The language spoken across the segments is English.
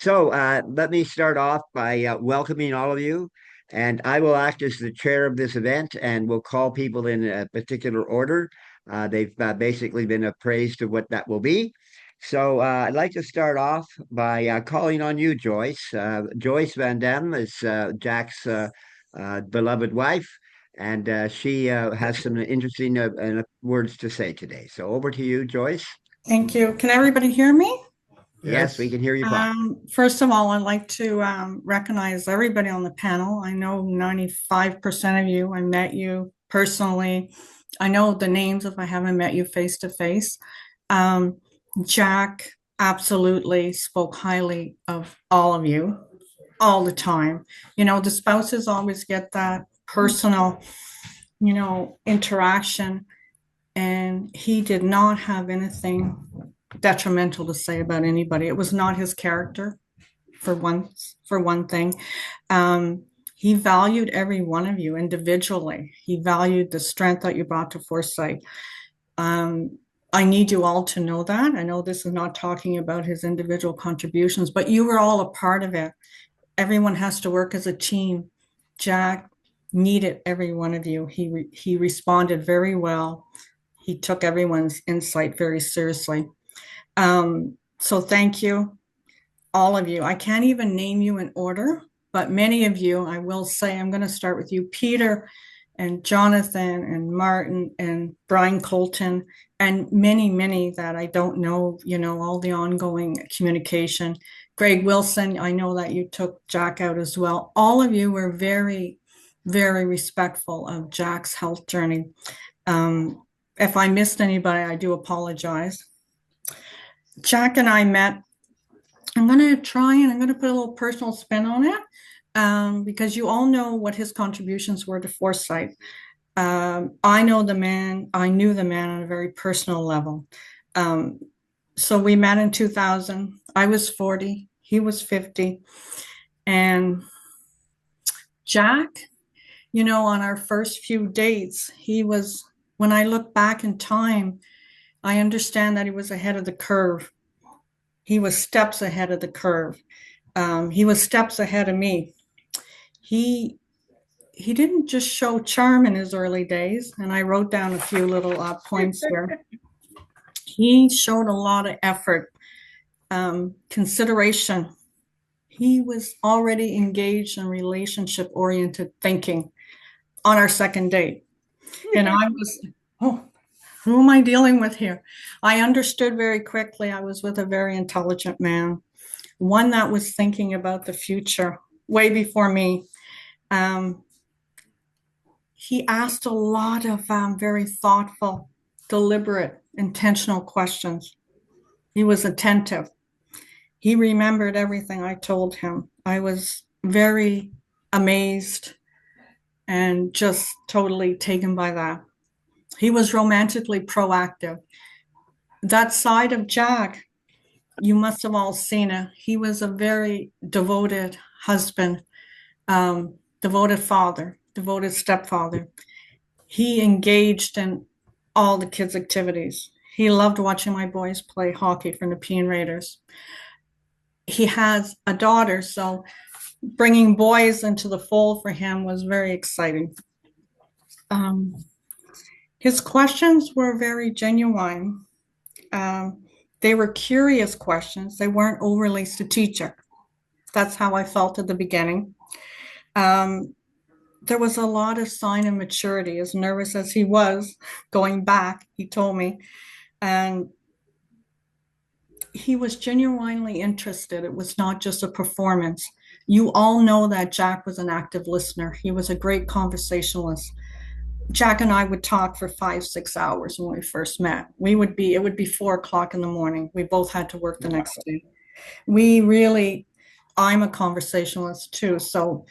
Let me start off by welcoming all of you, and I will act as the chair of this event, and we'll call people in a particular order. They've basically been appraised of what that will be. I'd like to start off by calling on you, Joyce. Joyce Van Dam is Jack's beloved wife, and she has some interesting words to say today. So over to you, Joyce. Thank you. Can everybody hear me? Yes, we Yes. can hear you fine. First of all, I'd like to recognize everybody on the panel. I know 95% of you. I met you personally. I know the names if I haven't met you face to face. Jack absolutely spoke highly of all of you all the time. The spouses always get that personal, interaction, and he did not have anything detrimental to say about anybody. It was not his character, for one thing. He valued every one of you individually. He valued the strength that you brought to Foresight. I need you all to know that. I know this is not talking about his individual contributions, but you were all a part of it. Everyone has to work as a team. Jack needed every one of you. He responded very well. He took everyone's insight very seriously. So thank you, all of you. I can't even name you in order, but many of you, I will say, I'm going to start with you, Peter and Jonathan and Martin and Brian Colton, and many that I don't know, all the ongoing communication. Greg Wilson, I know that you took Jack out as well. All of you were very, very respectful of Jack's health journey. If I missed anybody, I do apologize. Jack and I met. I'm going to put a little personal spin on it, because you all know what his contributions were to Foresight. I knew the man on a very personal level. So we met in 2000. I was 40, he was 50. And Jack, on our first few dates, when I look back in time, I understand that he was ahead of the curve. He was steps ahead of the curve. He was steps ahead of me. He didn't just show charm in his early days, and I wrote down a few little points here. He showed a lot of effort, consideration. He was already engaged in relationship-oriented thinking on our second date. And I was, oh, who am I dealing with here? I understood very quickly I was with a very intelligent man, one that was thinking about the future way before me. He asked a lot of very thoughtful, deliberate, intentional questions. He was attentive. He remembered everything I told him. I was very amazed and just totally taken by that. He was romantically proactive. That side of Jack, you must have all seen it. He was a very devoted husband, devoted father, devoted stepfather. He engaged in all the kids' activities. He loved watching my boys play hockey for the Nepean Raiders. He has a daughter, so bringing boys into the fold for him was very exciting. His questions were very genuine. They were curious questions. They weren't overly strategic. That's how I felt at the beginning. There was a lot of sign of maturity, as nervous as he was going back, he told me. And he was genuinely interested. It was not just a performance. You all know that Jack was an active listener. He was a great conversationalist. Jack and I would talk for 5-6 hours when we first met. It would be 4 o'clock in the morning. We both had to work the next day. I'm a conversationalist too. So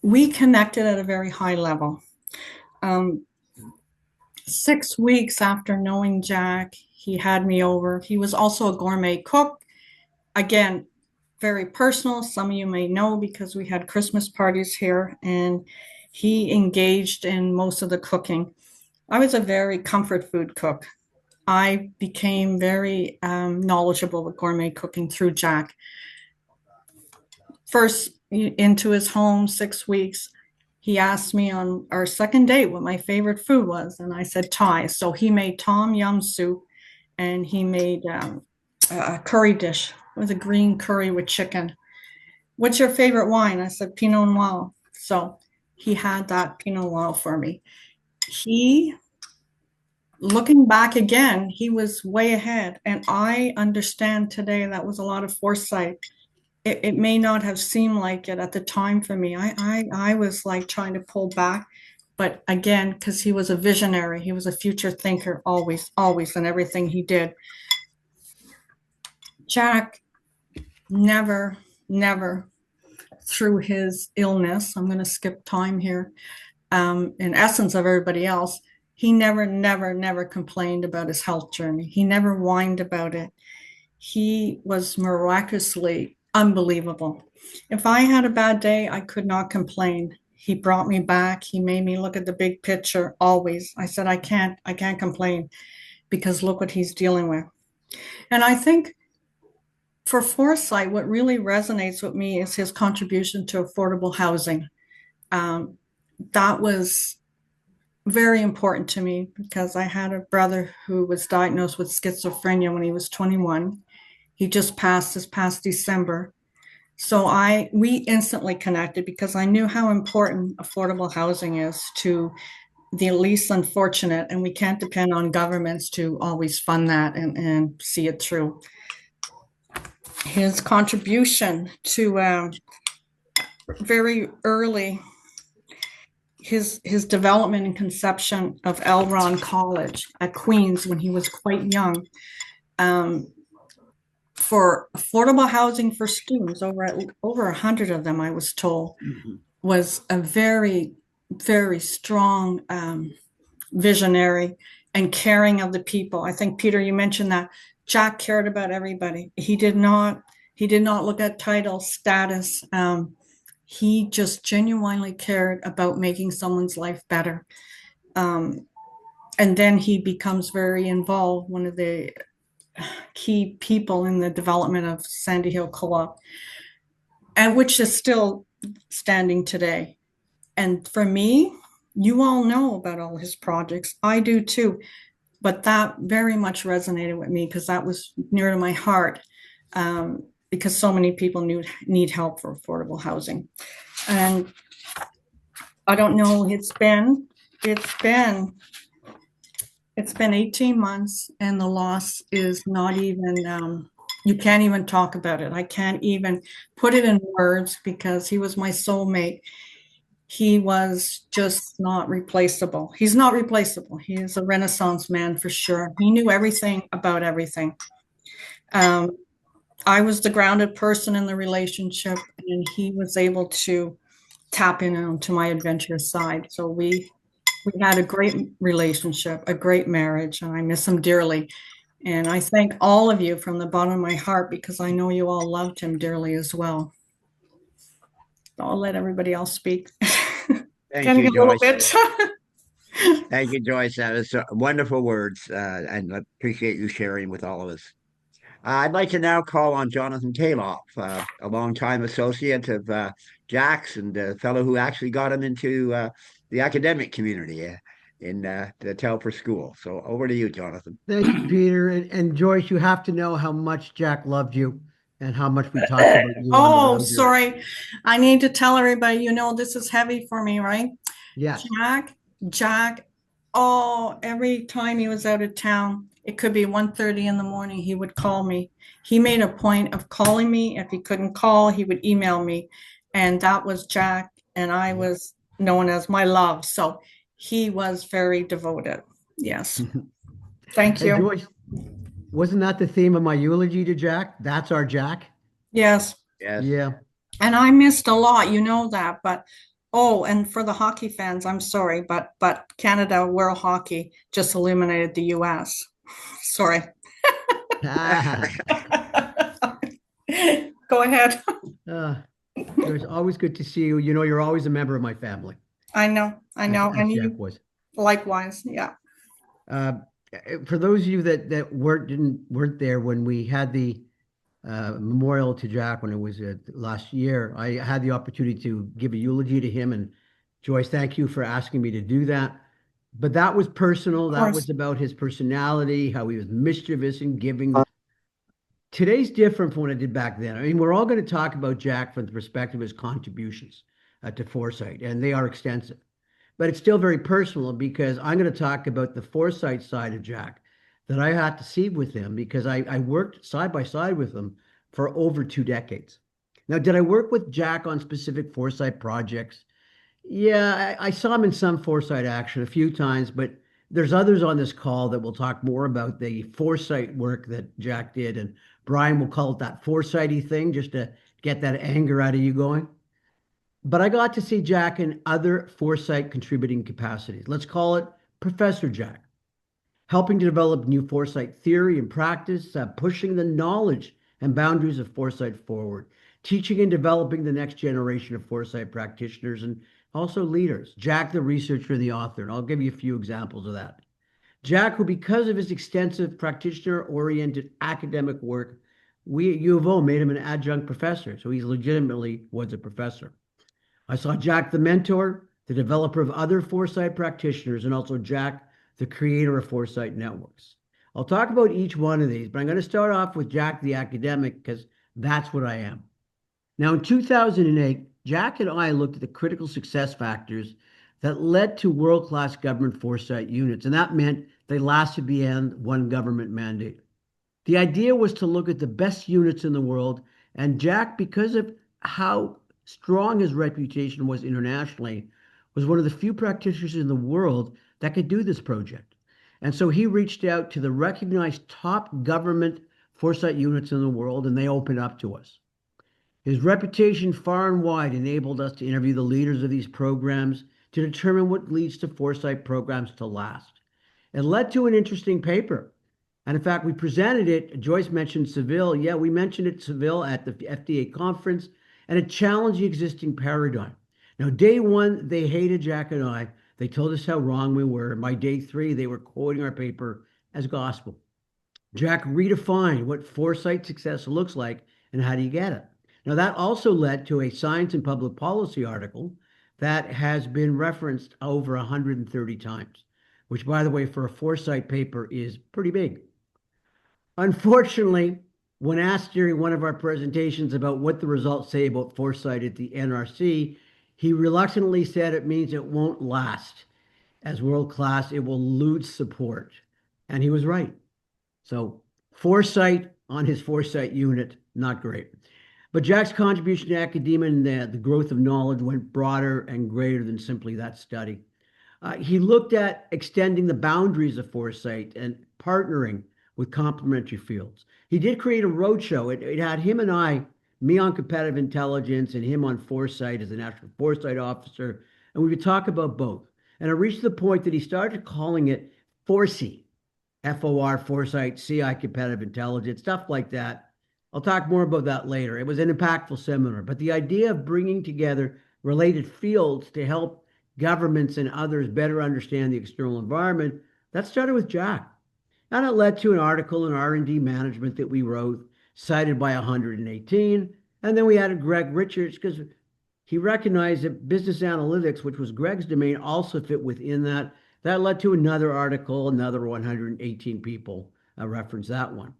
we connected at a very high level. 6 weeks after knowing Jack, he had me over. He was also a gourmet cook. Again, very personal. Some of you may know because we had Christmas parties here, and he engaged in most of the cooking. I was a very comfort food cook. I became very knowledgeable with gourmet cooking through Jack. first into his home, 6 weeks, he asked me on our second date what my favorite food was, and I said Thai. So he made tom yum soup, and he made a curry dish with a green curry with chicken. What's your favorite wine? I said Pinot Noir. So he had that Pinot Noir for me. He, looking back again, he was way ahead. And I understand today that was a lot of foresight. It may not have seemed like it at the time for me. I was like trying to pull back. But again, because he was a visionary, he was a future thinker, always, always, in everything he did. Jack never, never, through his illness, I'm going to skip time here, in essence of everybody else, he never, never, never complained about his health journey. He never whined about it. He was miraculously unbelievable. If I had a bad day, I could not complain. He brought me back. He made me look at the big picture always. I said, I can't complain because look what he's dealing with. And I think for Foresight, what really resonates with me is his contribution to affordable housing. That was very important to me because I had a brother who was diagnosed with schizophrenia when he was 21. He just passed this past December. So we instantly connected because I knew how important affordable housing is to the least unfortunate, and we can't depend on governments to always fund that and see it through. His contribution to very early, his development and conception of L. Ron College at Queens when he was quite young, for affordable housing for students, over 100 of them, I was told, was a very, very strong visionary and caring of the people. I think, Peter, you mentioned that Jack cared about everybody. He did not look at title, status. He just genuinely cared about making someone's life better. And then he becomes very involved, one of the key people in the development of Sandy Hill Co-op, and which is still standing today. And for me, you all know about all his projects. I do too. But that very much resonated with me because that was near to my heart, because so many people need help for affordable housing. And I don't know, it's been 18 months and the loss is not even, you can't even talk about it. I can't even put it in words because he was my soulmate. He was just not replaceable. He's not replaceable. He is a Renaissance man for sure. He knew everything about everything. I was the grounded person in the relationship, and he was able to tap into my adventurous side. So we had a great relationship, a great marriage, and I miss him dearly. And I thank all of you from the bottom of my heart because I know you all loved him dearly as well. I'll let everybody else speak. Thank you, A little Joyce. bit. Thank you, Joyce. That was wonderful words, and I appreciate you sharing with all of us. I'd like to now call on Jonathan Calof, a longtime associate of Jack's and a fellow who actually got him into the academic community in the Telfer School. So over to you, Jonathan. Thank you, Peter. And Joyce, you have to know how much Jack loved you and how much we talked about you on the Oh, lounge. sorry. I need to tell everybody, this is heavy for me, right? Yes. Jack, oh, every time he was out of town, it could be 1:30 in the morning, he would call me. He made a point of calling me. If he couldn't call, he would email me. And that was Jack, and I was known as my love. So he was very devoted. Yes. Thank you. Joyce, wasn't that the theme of my eulogy to Jack? That's our Jack. Yes. Yes. Yeah. And I missed a lot, that, but and for the hockey fans, I'm sorry, but Canada World Hockey just eliminated the US. Sorry. Go ahead. It's always good to see you. You're always a member of my family. I know. As And Jack was. Likewise, yeah. For those of you that weren't there when we had the memorial to Jack when it was last year. I had the opportunity to give a eulogy to him, and Joyce, thank you for asking me to do that. But that was personal. Of That course. was about his personality, how he was mischievous and giving. Today's different from what I did back then. I mean, we're all going to talk about Jack from the perspective of his contributions to Foresight, and they are extensive. But it's still very personal because I'm going to talk about the Foresight side of Jack that I had to see with him because I worked side by side with him for over 2 decades. Now, did I work with Jack on specific Foresight projects? Yeah, I saw him in some Foresight action a few times, but there's others on this call that will talk more about the Foresight work that Jack did. And Brian will call it that Foresighty thing just to get that anger out of you going. But I got to see Jack in other Foresight contributing capacities. Let's call it Professor Jack, helping to develop new Foresight theory and practice, pushing the knowledge and boundaries of Foresight forward, teaching and developing the next generation of Foresight practitioners and also leaders. Jack, the researcher and the author, and I'll give you a few examples of that. Jack, who because of his extensive practitioner-oriented academic work, we at U of O made him an adjunct professor, so he legitimately was a professor. I saw Jack, the mentor, the developer of other Foresight practitioners, and also Jack, the creator of Foresight networks. I'll talk about each one of these, but I'm going to start off with Jack, the academic, because that's what I am. Now, in 2008, Jack and I looked at the critical success factors that led to world-class government Foresight units, and that meant they lasted beyond one government mandate. The idea was to look at the best units in the world, and Jack, because of how strong his reputation was internationally, was one of the few practitioners in the world that could do this project. And so he reached out to the recognized top government Foresight units in the world, and they opened up to us. His reputation far and wide enabled us to interview the leaders of these programs to determine what leads to Foresight programs to last. It led to an interesting paper. And in fact, we presented it. Joyce mentioned Seville. Yeah, we mentioned it Seville at the FDA conference, and it challenged the existing paradigm. Now, day one, they hated Jack and I. They told us how wrong we were. By day three, they were quoting our paper as gospel. Jack redefined what Foresight success looks like and how do you get it. Now, that also led to a Science and Public Policy article that has been referenced over 130 times, which, by the way, for a Foresight paper is pretty big. Unfortunately, when asked during one of our presentations about what the results say about Foresight at the NRC, he reluctantly said it means it won't last. As world-class, it will lose support. And he was right. So Foresight on his Foresight unit, not great. But Jack's contribution to academia and the growth of knowledge went broader and greater than simply that study. He looked at extending the boundaries of Foresight and partnering with complementary fields. He did create a roadshow. It had him and I, me on competitive intelligence and him on Foresight as the National Foresight Officer, and we would talk about both. And it reached the point that he started calling it FORSI, FOR, Foresight, CI, competitive intelligence, stuff like that. I'll talk more about that later. It was an impactful seminar, but the idea of bringing together related fields to help governments and others better understand the external environment, that started with Jack. And it led to an article in R&D Management that we wrote, cited by 118. And then we added Greg Richards because he recognized that business analytics, which was Greg's domain, also fit within that. That led to another article, another 118 people referenced that one.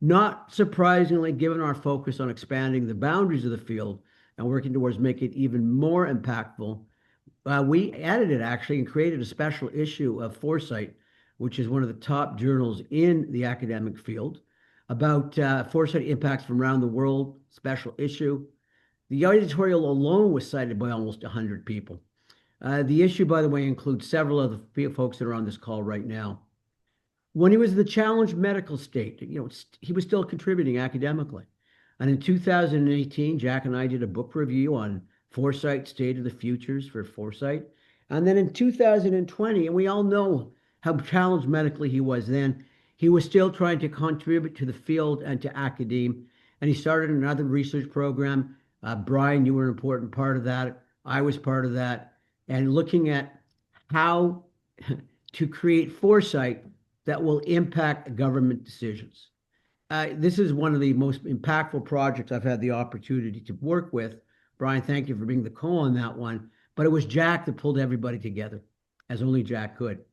Not surprisingly, given our focus on expanding the boundaries of the field and working towards making it even more impactful, we edited actually and created a special issue of Foresight, which is one of the top journals in the academic field, about Foresight impacts from around the world, special issue. The editorial alone was cited by almost 100 people. The issue, by the way, includes several of the folks that are on this call right now. When he was in the challenged medical state, he was still contributing academically. And in 2018, Jack and I did a book review on Foresight, State of the Futures for Foresight. And then in 2020, and we all know how challenged medically he was then, he was still trying to contribute to the field and to academia. And he started another research program. Brian, you were an important part of that. I was part of that. And looking at how to create foresight that will impact government decisions. this is one of the most impactful projects I've had the opportunity to work with. Brian, thank you for being the call on that one. But it was Jack that pulled everybody together, as only Jack could.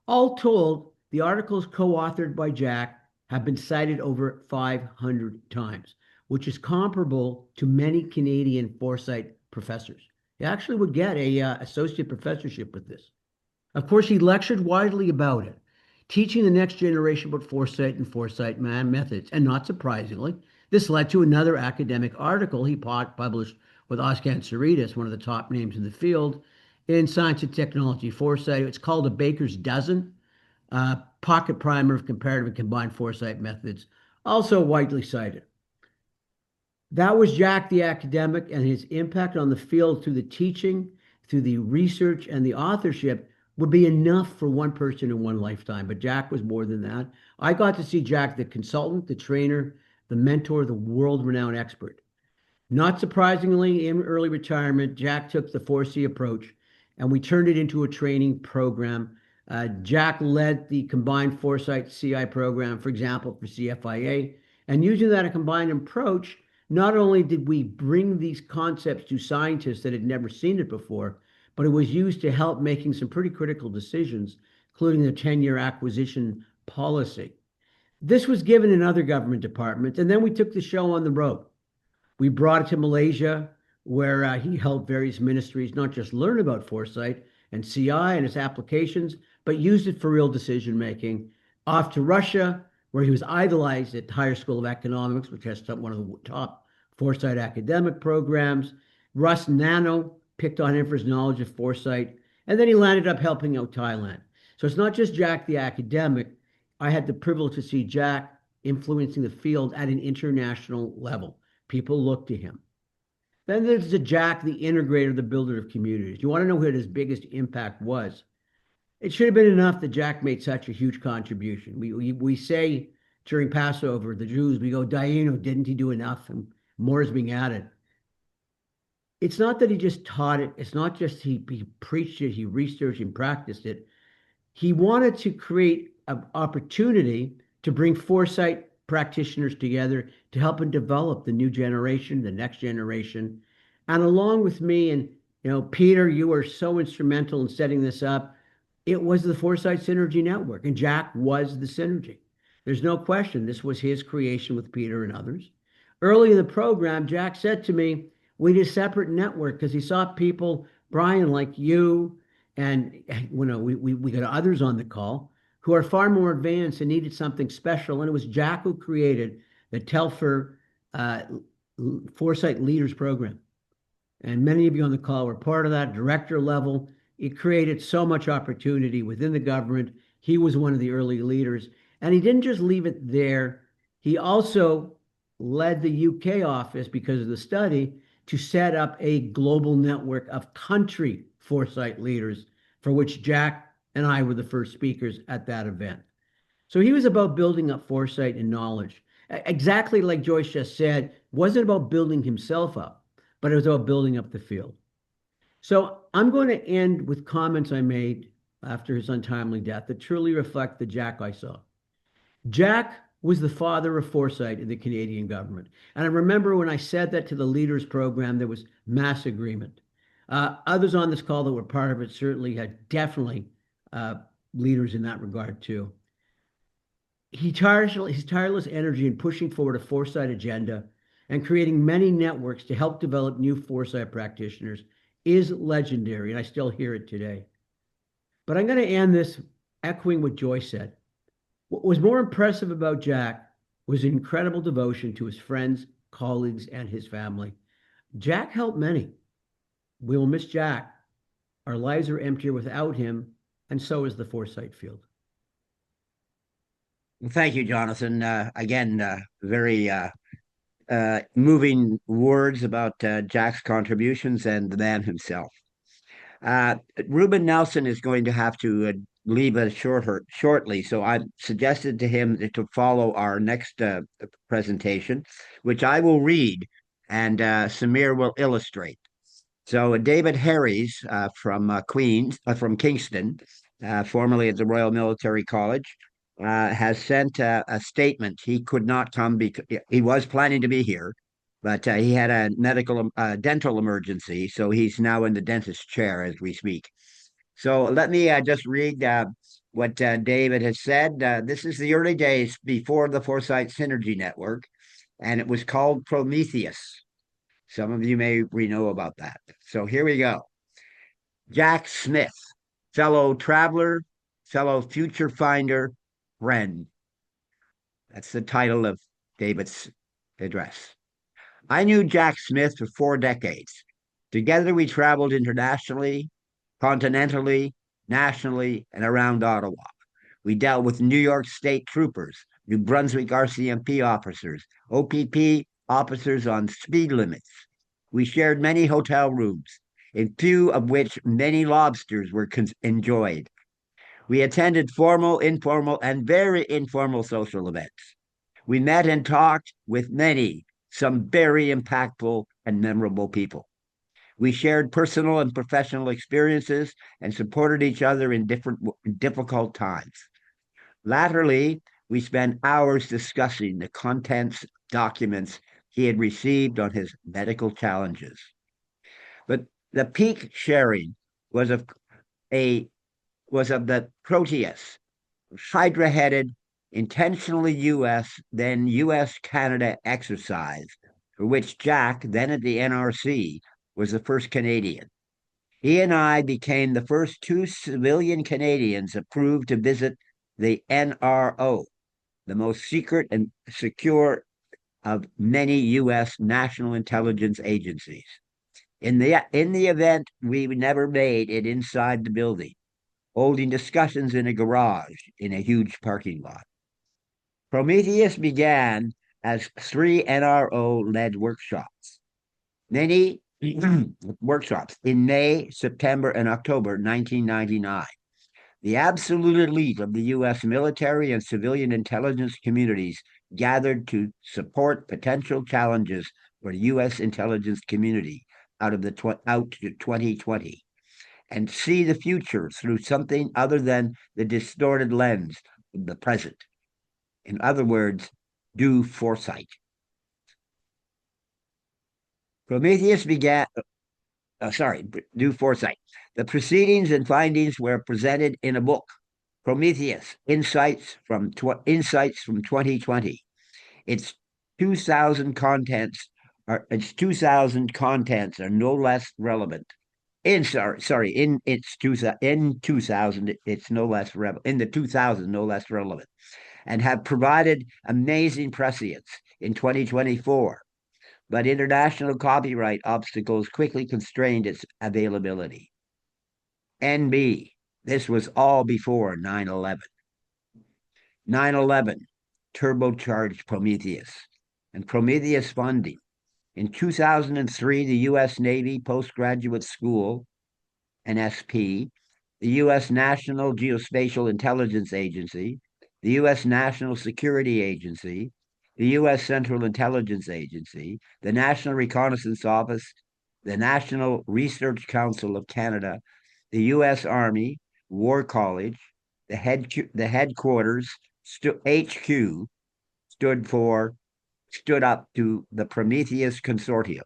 All told, the articles co-authored by Jack have been cited over 500 times, which is comparable to many Canadian foresight professors. He actually would get a associate professorship with this. Of course, he lectured widely about it, teaching the next generation about foresight and foresight methods. And not surprisingly, this led to another academic article he published with Oscar Saritas, one of the top names in the field, in Science and Technology Foresight. It's called A Baker's Dozen, Pocket Primer of Comparative and Combined Foresight Methods, also widely cited. That was Jack the academic, and his impact on the field through the teaching, through the research, and the authorship would be enough for one person in one lifetime. But Jack was more than that. I got to see Jack, the consultant, the trainer, the mentor, the world-renowned expert. Not surprisingly, in early retirement, Jack took the 4C approach, and we turned it into a training program. Jack led the combined Foresight CI program, for example, for CFIA. And using that combined approach, not only did we bring these concepts to scientists that had never seen it before, but it was used to help making some pretty critical decisions, including the 10-year acquisition policy. This was given in other government departments, and then we took the show on the road. We brought it to Malaysia, where he helped various ministries not just learn about foresight and CI and its applications, but used it for real decision making. Off to Russia, where he was idolized at the Higher School of Economics, which has one of the top foresight academic programs. Russ Nano picked on him for his knowledge of foresight, and then he landed up helping out Thailand. So it's not just Jack the academic. I had the privilege to see Jack influencing the field at an international level. People look to him. Then there's the Jack, the integrator, the builder of communities. You want to know what his biggest impact was? It should have been enough that Jack made such a huge contribution. We say during Passover, the Jews, we go, Dayenu, didn't he do enough? And more is being added. It's not that he just taught it. It's not just he preached it, he researched and practiced it. He wanted to create an opportunity to bring foresight practitioners together to help and develop the new generation, the next generation. And along with me and, Peter, you were so instrumental in setting this up. It was the Foresight Synergy Network, and Jack was the synergy. There's no question this was his creation with Peter and others. Early in the program, Jack said to me, we need a separate network because he saw people, Brian, like you, and we got others on the call who are far more advanced and needed something special. And it was Jack who created the Telfer Foresight Leaders Program. And many of you on the call were part of that director level. It created so much opportunity within the government. He was one of the early leaders. And he didn't just leave it there. He also led the UK office, because of the study, to set up a global network of country foresight leaders, for which Jack and I were the first speakers at that event. So he was about building up foresight and knowledge. Exactly like Joyce just said, it wasn't about building himself up, but it was about building up the field. So I'm going to end with comments I made after his untimely death that truly reflect the Jack I saw. Jack was the father of foresight in the Canadian government. And I remember when I said that to the leaders program, there was mass agreement. Others on this call that were part of it certainly had definitely leaders in that regard too. His tireless energy in pushing forward a foresight agenda and creating many networks to help develop new foresight practitioners is legendary, and I still hear it today. But I'm going to end this echoing what Joyce said. What was more impressive about Jack was incredible devotion to his friends, colleagues, and his family. Jack helped many. We will miss Jack. Our lives are emptier without him, and so is the foresight field. Well, thank you, Jonathan. Again, very moving words about Jack's contributions and the man himself. Ruben Nelson is going to have to leave us shortly, so I suggested to him to follow our next presentation, which I will read and Samir will illustrate. So David Harries from Kingston, formerly at the Royal Military College, has sent a statement. He could not come because he was planning to be here, but he had a dental emergency, so he's now in the dentist chair as we speak. So let me just read what David has said. This is the early days before the Foresight Synergy Network, and it was called Prometheus. Some of you may know about that. So here we go. Jack Smith, fellow traveler, fellow future finder, friend. That's the title of David's address. I knew Jack Smith for 4 decades. Together we traveled internationally, continentally, nationally, and around Ottawa. We dealt with New York State troopers, New Brunswick RCMP officers, OPP officers on speed limits. We shared many hotel rooms, in few of which many lobsters were enjoyed. We attended formal, informal, and very informal social events. We met and talked with many, some very impactful and memorable people. We shared personal and professional experiences and supported each other in difficult times. Latterly, we spent hours discussing the contents documents he had received on his medical challenges. But the peak sharing was of the Proteus, hydra-headed, intentionally U.S., then U.S.-Canada exercise, for which Jack, then at the NRC, was the first Canadian. He and I became the first 2 civilian Canadians approved to visit the NRO, the most secret and secure of many U.S. national intelligence agencies. In the event, we never made it inside the building, holding discussions in a garage in a huge parking lot. Prometheus began as 3 NRO-led workshops. Many workshops in May, September, and October 1999. The absolute elite of the U.S. military and civilian intelligence communities gathered to support potential challenges for the U.S. intelligence community out to 2020 and see the future through something other than the distorted lens of the present. In other words, do foresight. Prometheus began, do foresight. The proceedings and findings were presented in a book, Prometheus, Insights from 2020. Its 2,000 contents are no less relevant. In 2000, it's no less relevant. In the 2000, no less relevant, and have provided amazing prescience in 2024. But international copyright obstacles quickly constrained its availability. NB, this was all before 9/11. 9/11 turbocharged Prometheus and Prometheus funding. In 2003, the U.S. Navy Postgraduate School, NSP, the U.S. National Geospatial Intelligence Agency, the U.S. National Security Agency, the U.S. Central Intelligence Agency, the National Reconnaissance Office, the National Research Council of Canada, the U.S. Army, War College, the headquarters, HQ, stood up to the Prometheus Consortium.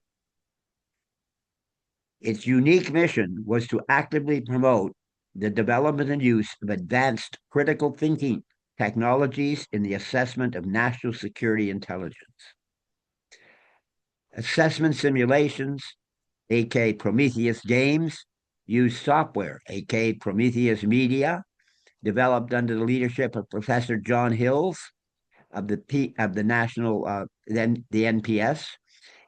Its unique mission was to actively promote the development and use of advanced critical thinking technologies in the assessment of national security intelligence. Assessment simulations, aka Prometheus games, use software, aka Prometheus Media, developed under the leadership of Professor John Hills of the national the NPS.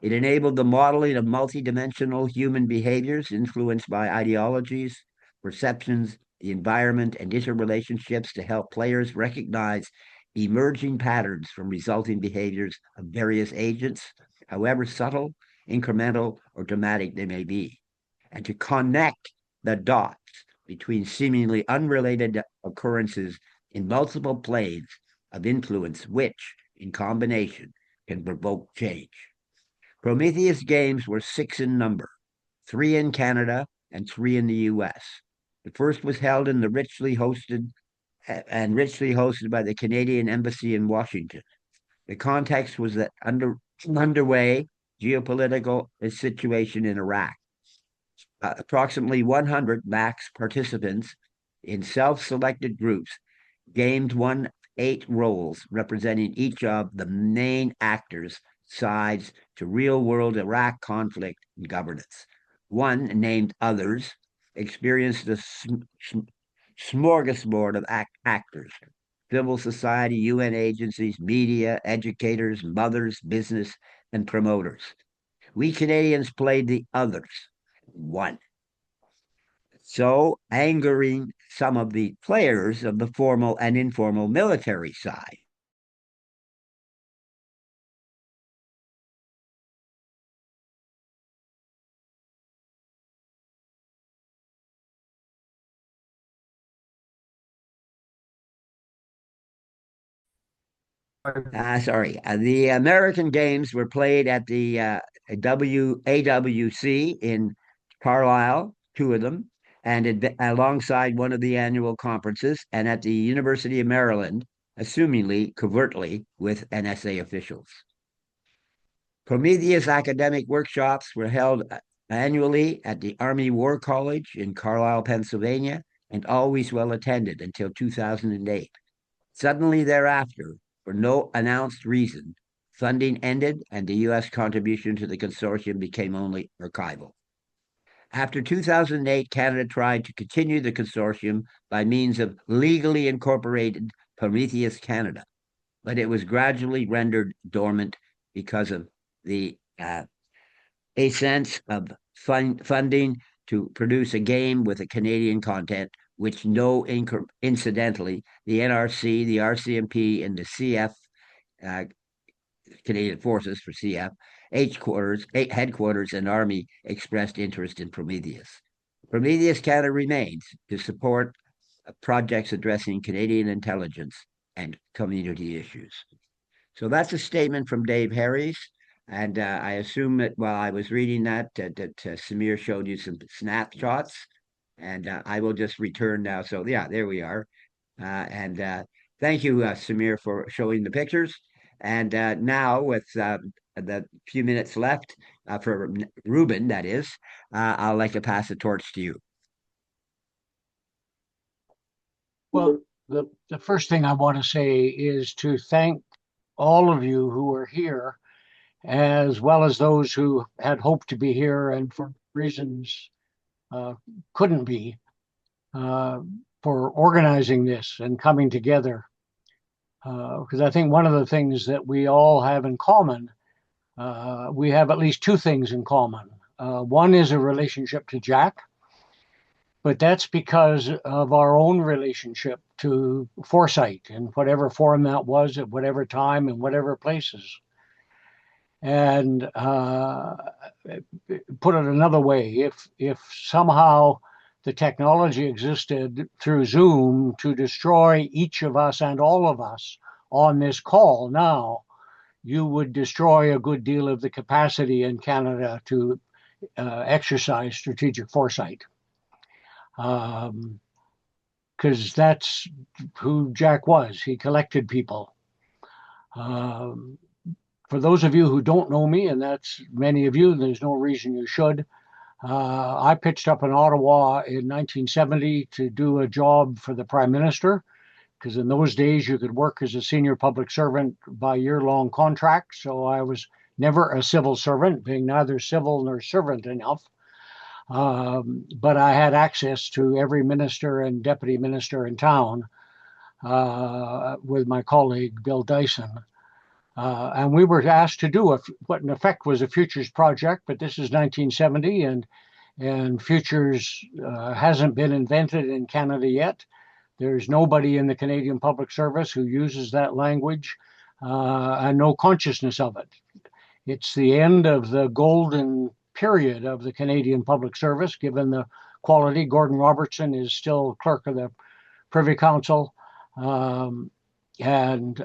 It enabled the modeling of multidimensional human behaviors influenced by ideologies, perceptions, the environment, and interrelationships to help players recognize emerging patterns from resulting behaviors of various agents, however subtle, incremental, or dramatic they may be, and to connect the dots between seemingly unrelated occurrences in multiple planes of influence, which, in combination, can provoke change. Prometheus games were 6 in number, 3 in Canada and 3 in the US. The first was held in the richly hosted and richly hosted by the Canadian Embassy in Washington. The context was that underway geopolitical situation in Iraq. Approximately 100 max participants in self-selected groups gamed 8 roles representing each of the main actors sides to real-world Iraq conflict and governance. One, named Others, experienced a smorgasbord of actors: civil society, UN agencies, media, educators, mothers, business, and promoters. We Canadians played the others, one. So angering some of the players of the formal and informal military side. The American games were played at the AWC in Carlisle, 2 of them, and alongside one of the annual conferences, and at the University of Maryland, assumingly covertly with NSA officials. Prometheus academic workshops were held annually at the Army War College in Carlisle, Pennsylvania, and always well attended until 2008. Suddenly thereafter, for no announced reason, funding ended and the U.S. contribution to the consortium became only archival. After 2008, Canada tried to continue the consortium by means of legally incorporated Prometheus Canada, but it was gradually rendered dormant because of the sense of funding to produce a game with a Canadian content, which incidentally, the NRC, the RCMP, and the CF, Canadian Forces for CF, headquarters, and Army expressed interest in Prometheus. Prometheus Canada remains to support projects addressing Canadian intelligence and community issues. So that's a statement from Dave Harries. And I assume that while I was reading that Samir showed you some snapshots, and I will just return now. So yeah, there we are. And thank you, Samir, for showing the pictures. And now with the few minutes left for Ruben, that is, I'd like to pass the torch to you. Well, the first thing I want to say is to thank all of you who are here, as well as those who had hoped to be here and for reasons couldn't be, for organizing this and coming together. Because I think one of the things that we all have in common, we have at least 2 things in common. One is a relationship to Jack, but that's because of our own relationship to Foresight in whatever form that was at whatever time and whatever places. And put it another way, if somehow the technology existed through Zoom to destroy each of us and all of us on this call now, you would destroy a good deal of the capacity in Canada to exercise strategic foresight. Because that's who Jack was. He collected people. For those of you who don't know me, and that's many of you, there's no reason you should, I pitched up in Ottawa in 1970 to do a job for the Prime Minister, because in those days you could work as a senior public servant by year-long contract. So I was never a civil servant, being neither civil nor servant enough. But I had access to every minister and deputy minister in town with my colleague, Bill Dyson. And we were asked to do what in effect was a futures project, but this is 1970 and futures hasn't been invented in Canada yet. There's nobody in the Canadian Public Service who uses that language and no consciousness of it. It's the end of the golden period of the Canadian Public Service, given the quality. Gordon Robertson is still clerk of the Privy Council. And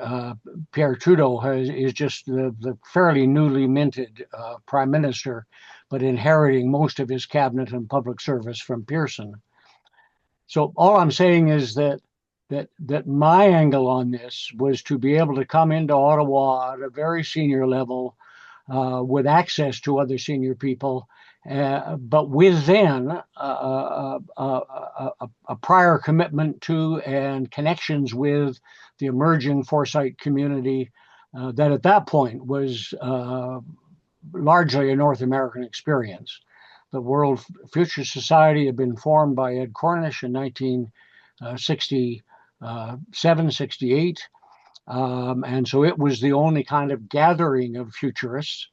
Pierre Trudeau is just the fairly newly minted prime minister, but inheriting most of his cabinet and public service from Pearson. So all I'm saying is that that my angle on this was to be able to come into Ottawa at a very senior level, with access to other senior people, but with then a prior commitment to and connections with the emerging Foresight community that at that point was largely a North American experience. The World Future Society had been formed by Ed Cornish in 1967, 68. And so it was the only kind of gathering of futurists.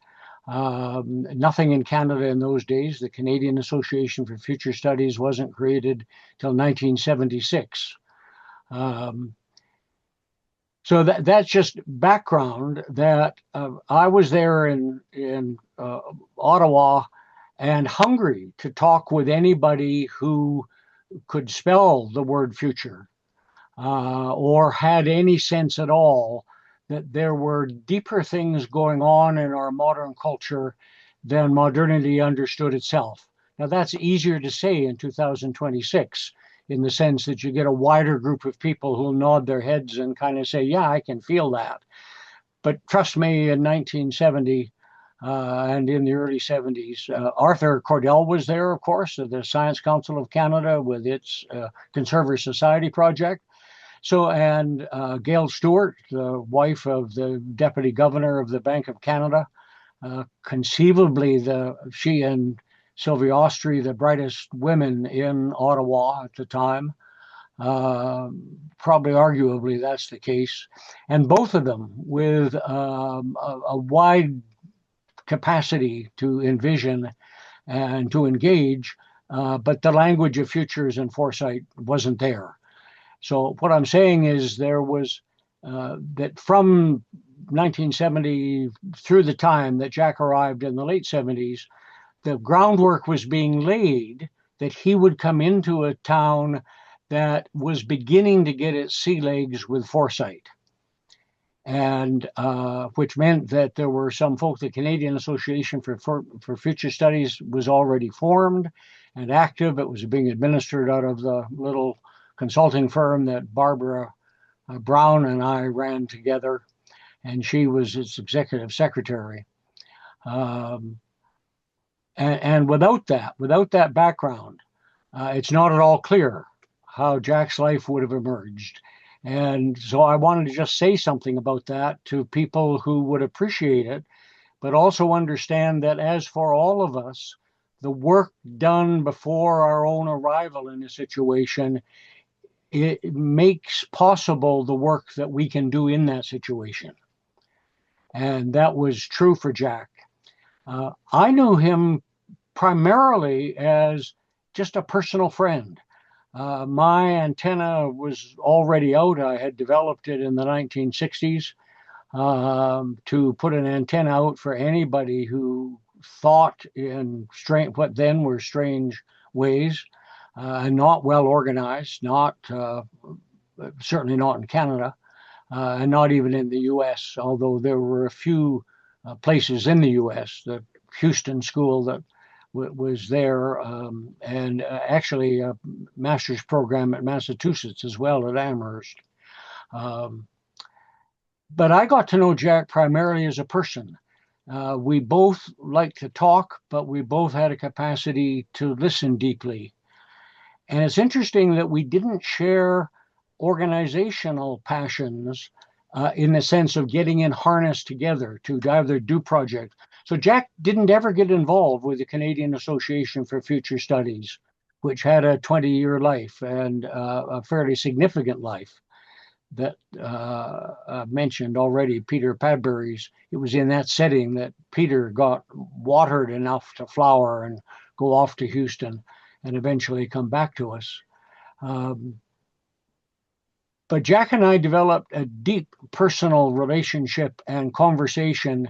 Nothing in Canada in those days. The Canadian Association for Future Studies wasn't created till 1976. So that's just background that I was there in Ottawa and hungry to talk with anybody who could spell the word future, or had any sense at all that there were deeper things going on in our modern culture than modernity understood itself. Now, that's easier to say in 2026, in the sense that you get a wider group of people who'll nod their heads and kind of say, yeah, I can feel that. But trust me, in 1970 and in the early 70s, Arthur Cordell was there, of course, of the Science Council of Canada with its Conservative Society project. So, and Gail Stewart, the wife of the Deputy Governor of the Bank of Canada, conceivably she and Sylvia Austrie, the brightest women in Ottawa at the time. Probably arguably that's the case. And both of them with a wide capacity to envision and to engage, but the language of futures and foresight wasn't there. So what I'm saying is there was that from 1970 through the time that Jack arrived in the late 70s, the groundwork was being laid that he would come into a town that was beginning to get its sea legs with foresight. And which meant that there were some folks, the Canadian Association for Future Studies was already formed and active. It was being administered out of the little consulting firm that Barbara Brown and I ran together, and she was its executive secretary. And without that background, it's not at all clear how Jack's life would have emerged. And so I wanted to just say something about that to people who would appreciate it, but also understand that as for all of us, the work done before our own arrival in a situation, it makes possible the work that we can do in that situation. And that was true for Jack. I knew him primarily as just a personal friend. My antenna was already out. I had developed it in the 1960s to put an antenna out for anybody who thought in what then were strange ways, and not well organized, certainly not in Canada, and not even in the US, although there were a few places in the US, the Houston School that was there, and actually a master's program at Massachusetts as well at Amherst. But I got to know Jack primarily as a person. We both liked to talk, but we both had a capacity to listen deeply. And it's interesting that we didn't share organizational passions in the sense of getting in harness together to either do projects. So Jack didn't ever get involved with the Canadian Association for Future Studies, which had a 20-year life and a fairly significant life that mentioned already, Peter Padbury's. It was in that setting that Peter got watered enough to flower and go off to Houston and eventually come back to us. But Jack and I developed a deep personal relationship and conversation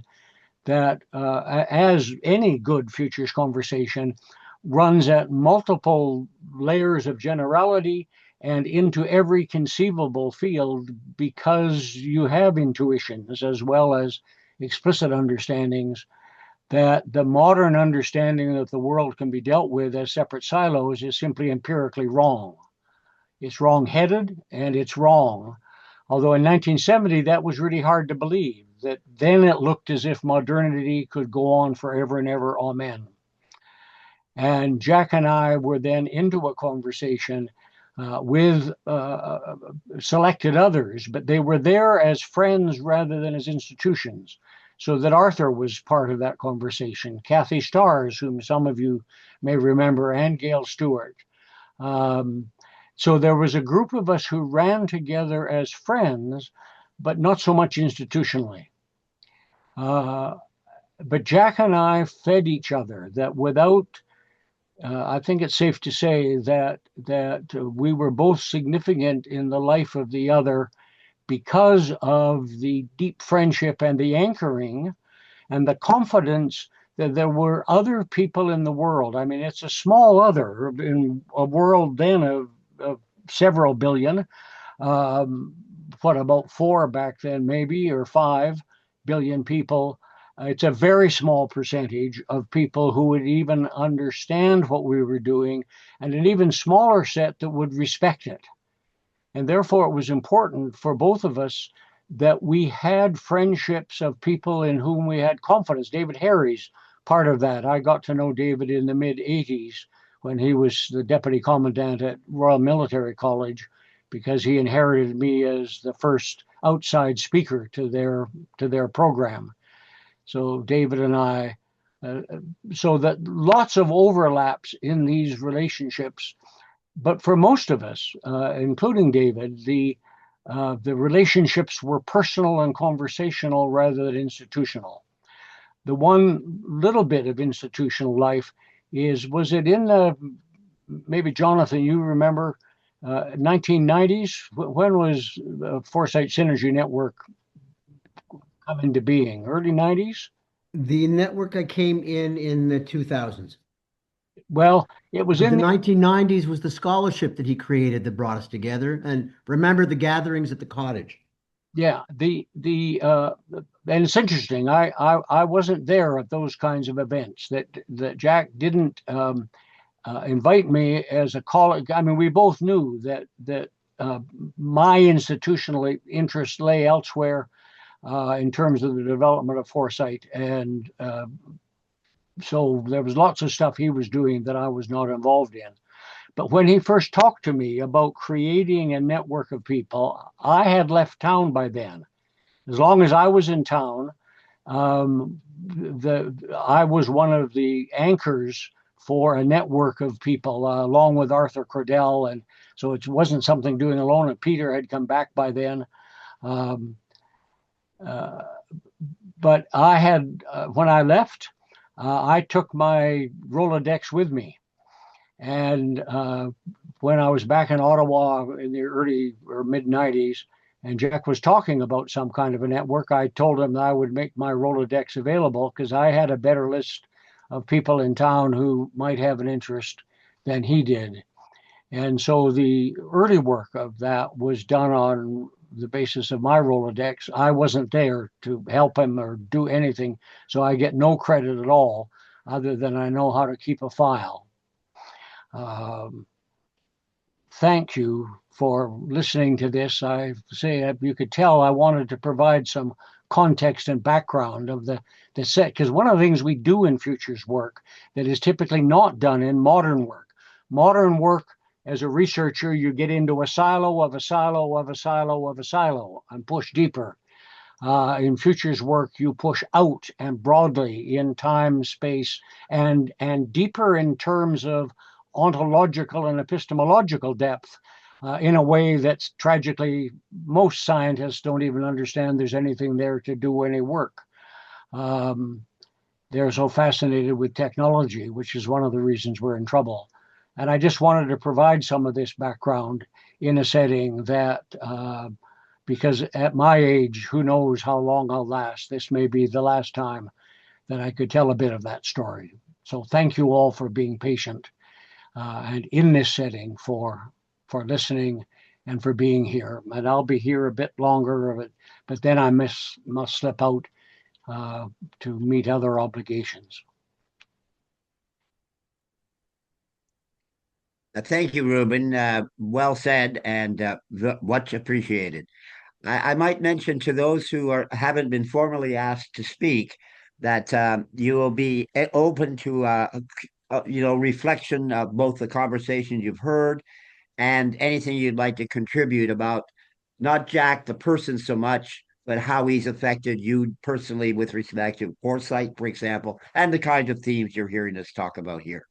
that, as any good futures conversation, runs at multiple layers of generality and into every conceivable field, because you have intuitions as well as explicit understandings that the modern understanding that the world can be dealt with as separate silos is simply empirically wrong. It's wrong-headed and it's wrong. Although in 1970, that was really hard to believe, that then it looked as if modernity could go on forever and ever, amen. And Jack and I were then into a conversation with selected others, but they were there as friends rather than as institutions. So that Arthur was part of that conversation, Kathy Stars, whom some of you may remember, and Gail Stewart. So there was a group of us who ran together as friends, but not so much institutionally. But Jack and I fed each other, that without I think it's safe to say that we were both significant in the life of the other because of the deep friendship and the anchoring and the confidence that there were other people in the world. I mean, it's a small other in a world then of several billion. What, about 4 back then, maybe, or 5 billion people. It's a very small percentage of people who would even understand what we were doing, and an even smaller set that would respect it. And therefore, it was important for both of us that we had friendships of people in whom we had confidence. David Harries, part of that. I got to know David in the mid-'80s when he was the deputy commandant at Royal Military College, because he inherited me as the first outside speaker to their program. So David and I, so that lots of overlaps in these relationships. But for most of us, including David, the relationships were personal and conversational rather than institutional. The one little bit of institutional life was it in the, maybe Jonathan, you remember, 1990s? When was the Foresight Synergy Network come into being? Early 90s? The network I came in the 2000s. Well, it was in the 1990s was the scholarship that he created that brought us together. And remember the gatherings at the cottage. Yeah, and it's interesting. I wasn't there at those kinds of events. That Jack didn't invite me as a colleague. I mean, we both knew that my institutional interest lay elsewhere in terms of the development of Foresight, and so there was lots of stuff he was doing that I was not involved in. But when he first talked to me about creating a network of people, I had left town by then. As long as I was in town, I was one of the anchors for a network of people, along with Arthur Cordell, and so it wasn't something doing alone. And Peter had come back by then. But I had, when I left, I took my Rolodex with me. And when I was back in Ottawa in the early or mid-'90s, and Jack was talking about some kind of a network, I told him that I would make my Rolodex available because I had a better list of people in town who might have an interest than he did. And so the early work of that was done on the basis of my Rolodex. I wasn't there to help him or do anything, so I get no credit at all, other than I know how to keep a file. Thank you for listening to this. I say you could tell I wanted to provide some context and background of the set, because one of the things we do in futures work that is typically not done in modern work. Modern work, as a researcher, you get into a silo of a silo of a silo of a silo and push deeper. In futures work, you push out and broadly in time, space, and deeper in terms of ontological and epistemological depth, in a way that's tragically, most scientists don't even understand there's anything there to do any work. They're so fascinated with technology, which is one of the reasons we're in trouble. And I just wanted to provide some of this background in a setting that, because at my age, who knows how long I'll last. This may be the last time that I could tell a bit of that story. So thank you all for being patient. And in this setting for listening and for being here. And I'll be here a bit longer, but then I must slip out to meet other obligations. Thank you, Ruben. Well said and much appreciated. I might mention to those who haven't been formally asked to speak that you will be open to reflection of both the conversation you've heard and anything you'd like to contribute about not Jack the person so much, but how he's affected you personally with respect to foresight, for example, and the kinds of themes you're hearing us talk about here.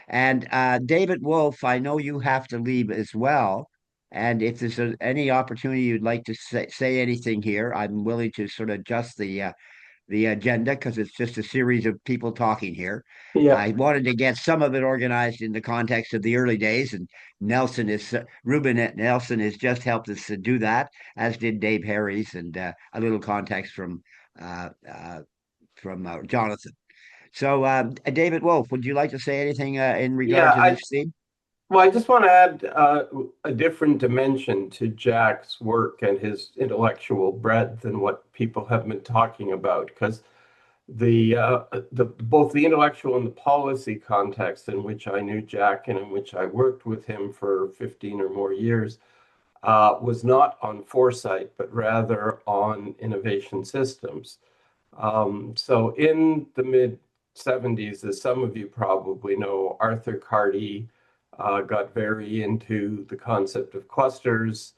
And David Wolf, I know you have to leave as well. And if there's any opportunity you'd like to say anything here, I'm willing to sort of adjust the agenda because it's just a series of people talking here. Yeah, I wanted to get some of it organized in the context of the early days, and Ruben Nelson has just helped us to do that, as did Dave Harries, and a little context uh, uh, from Jonathan. So, David Wolf, would you like to say anything in regard yeah. to this theme? I just want to add a different dimension to Jack's work and his intellectual breadth and what people have been talking about, because the both the intellectual and the policy context in which I knew Jack and in which I worked with him for 15 or more years was not on foresight, but rather on innovation systems. So in the mid 70s, as some of you probably know, Arthur Carty got very into the concept of clusters.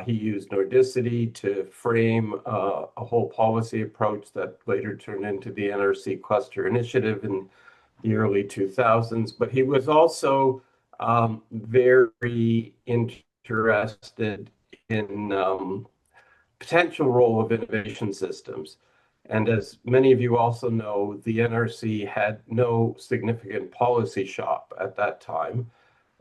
He used nordicity to frame a whole policy approach that later turned into the NRC Cluster Initiative in the early 2000s. But he was also very interested in potential role of innovation systems. And as many of you also know, the NRC had no significant policy shop at that time.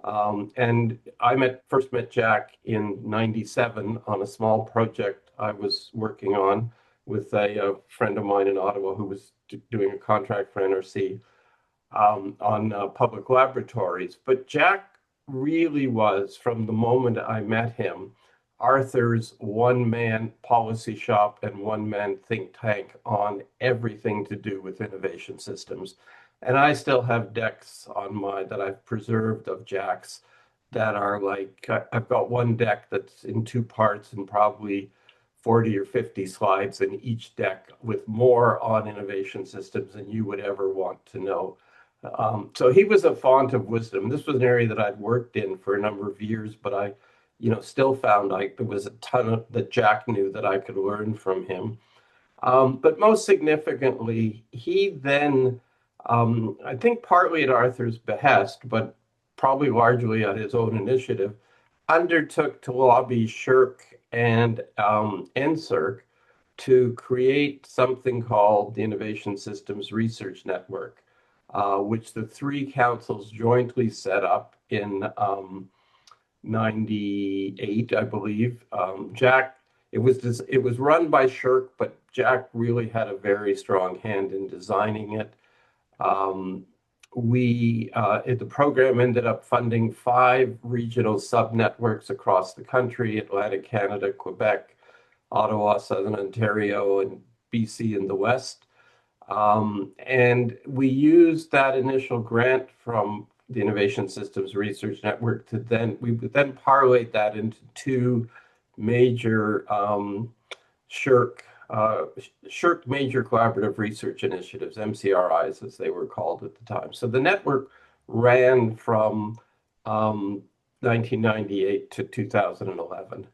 And I first met Jack in '97 on a small project I was working on with a friend of mine in Ottawa who was doing a contract for NRC on public laboratories. But Jack really was, from the moment I met him, Arthur's one-man policy shop and one-man think tank on everything to do with innovation systems. And I still have decks on mine that I've preserved of Jack's that are like, I've got one deck that's in two parts and probably 40 or 50 slides in each deck with more on innovation systems than you would ever want to know. So he was a font of wisdom. This was an area that I'd worked in for a number of years, but I, still found like there was a ton that Jack knew that I could learn from him. But most significantly, he then, I think partly at Arthur's behest, but probably largely at his own initiative, undertook to lobby SSHRC and NSERC to create something called the Innovation Systems Research Network, which the three councils jointly set up in '98, I believe. Jack, it was run by SSHRC, but Jack really had a very strong hand in designing it. The program ended up funding 5 regional sub-networks across the country: Atlantic Canada, Quebec, Ottawa, Southern Ontario, and BC in the West. And we used that initial grant from the Innovation Systems Research Network we would then parlay that into 2 major SSHRC major collaborative research initiatives, MCRIs as they were called at the time. So the network ran from 1998 to 2011.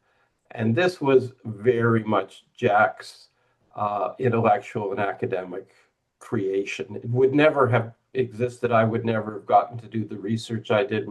And this was very much Jack's intellectual and academic creation. It would never have existed. I would never have gotten to do the research I did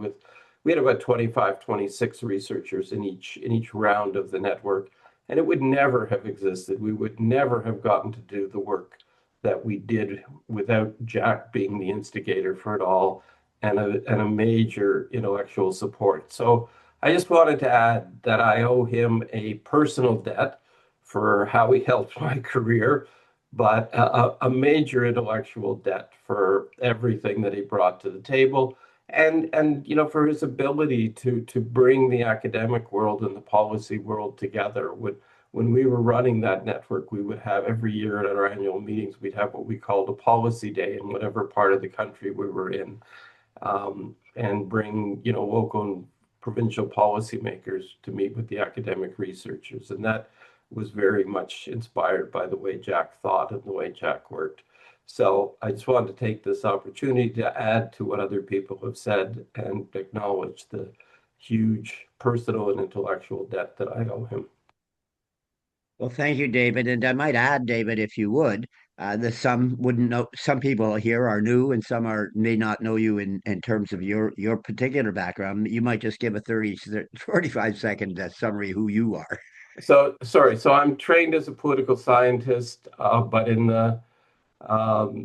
we had about 25, 26 researchers in each round of the network, and it would never have existed. We would never have gotten to do the work that we did without Jack being the instigator for it all and a major intellectual support. So I just wanted to add that I owe him a personal debt for how he helped my career, but a major intellectual debt for everything that he brought to the table, and for his ability to bring the academic world and the policy world together. When we were running that network, we would have every year at our annual meetings, we'd have what we called a policy day in whatever part of the country we were in. and bring, local and provincial policymakers to meet with the academic researchers. And that was very much inspired by the way Jack thought and the way Jack worked. So I just wanted to take this opportunity to add to what other people have said and acknowledge the huge personal and intellectual debt that I owe him. Well, thank you, David. And I might add, David, if you would, that some wouldn't know, some people here are new and some may not know you in terms of your particular background. You might just give a 45-second summary who you are. So, sorry. So I'm trained as a political scientist, but in the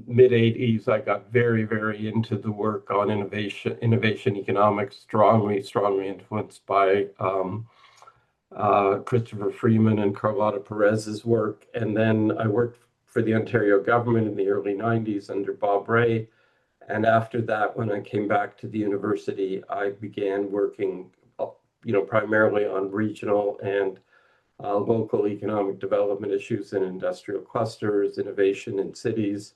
mid 80s, I got very, very into the work on innovation economics, strongly influenced by Christopher Freeman and Carlotta Perez's work. And then I worked for the Ontario government in the early 90s under Bob Rae. And after that, when I came back to the university, I began working, primarily on regional and local economic development issues in industrial clusters, innovation in cities.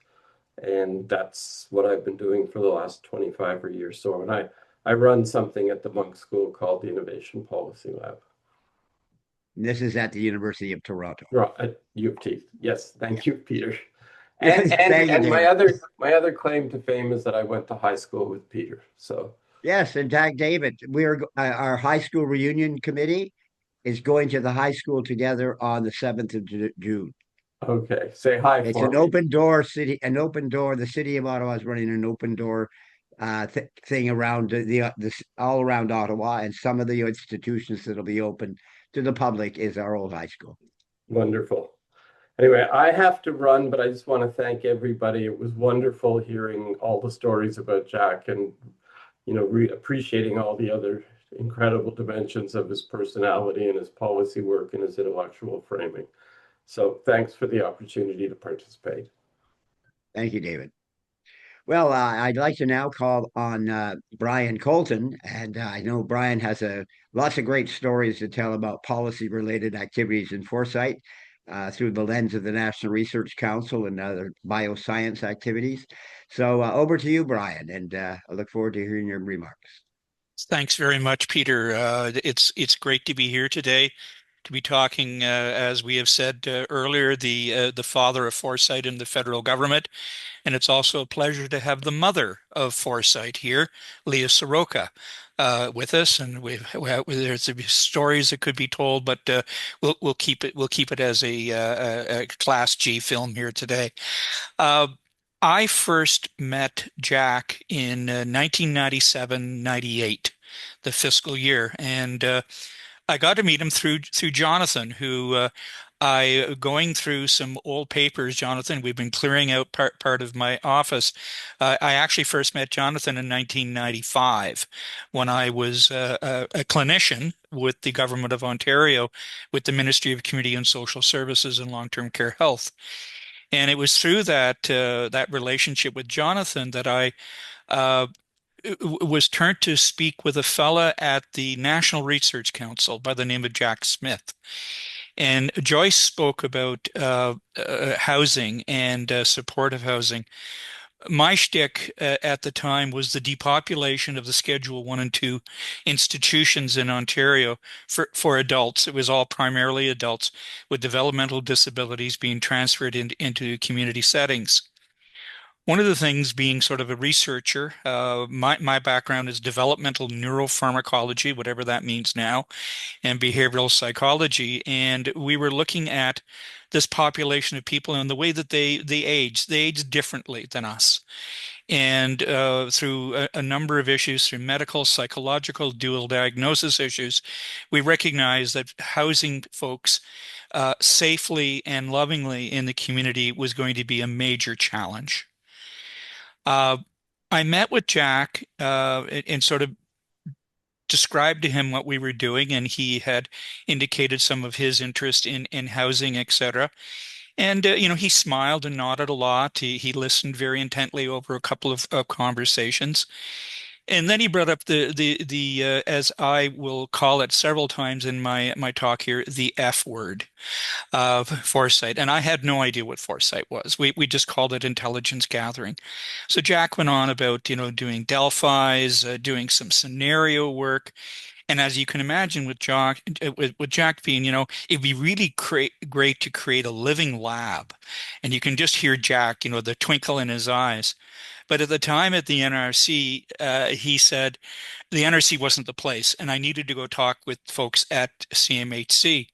And that's what I've been doing for the last 25 years or so. And I run something at the Monk School called the Innovation Policy Lab. This is at the University of Toronto. Right, at U of T. Yes, thank you, Peter. Thank you, And my David. other claim to fame is that I went to high school with Peter. So Yes, in fact, David, our high school reunion committee is going to the high school together on the 7th of June. okay, say hi It's for an me. open door city, an open door. The city of Ottawa is running an open door thing around this all around Ottawa, and some of the institutions that'll be open to the public is our old high school. Wonderful. Anyway, I have to run, but I just want to thank everybody. It was wonderful hearing all the stories about Jack and, appreciating all the other incredible dimensions of his personality and his policy work and his intellectual framing. So thanks for the opportunity to participate. Thank you, David. Well, I'd like to now call on Brian Colton, and I know Brian has lots of great stories to tell about policy-related activities in Foresight through the lens of the National Research Council and other bioscience activities. So over to you, Brian, and I look forward to hearing your remarks. Thanks very much, Peter. It's great to be here today, to be talking, as we have said earlier, the father of foresight in the federal government, and it's also a pleasure to have the mother of foresight here, Leah Soroka, with us. And there's stories that could be told, but we'll keep it as a Class G film here today. I first met Jack in 1997-98, the fiscal year, and I got to meet him through Jonathan, who going through some old papers. Jonathan, we've been clearing out part of my office. I actually first met Jonathan in 1995 when I was a clinician with the Government of Ontario, with the Ministry of Community and Social Services and Long-Term Care Health. And it was through that relationship with Jonathan that I was turned to speak with a fella at the National Research Council by the name of Jack Smith. And Joyce spoke about housing and supportive housing. My shtick at the time was the depopulation of the Schedule 1 and 2 institutions in Ontario for adults. It was all primarily adults with developmental disabilities being transferred into community settings. One of the things, being sort of a researcher, my background is developmental neuropharmacology, whatever that means now, and behavioral psychology. And we were looking at this population of people and the way that they age. They age differently than us. And through a number of issues, through medical, psychological, dual diagnosis issues, we recognize that housing folks safely and lovingly in the community was going to be a major challenge. I met with Jack and sort of described to him what we were doing, and he had indicated some of his interest in housing, etc. And he smiled and nodded a lot. He listened very intently over a couple of conversations. And then he brought up the as I will call it several times in my talk here, the F word of foresight. And I had no idea what foresight was. We just called it intelligence gathering. So Jack went on about, doing Delphi's, doing some scenario work. And as you can imagine with Jack being, it'd be really great to create a living lab. And you can just hear Jack, the twinkle in his eyes. But at the time at the NRC, he said the NRC wasn't the place, and I needed to go talk with folks at CMHC.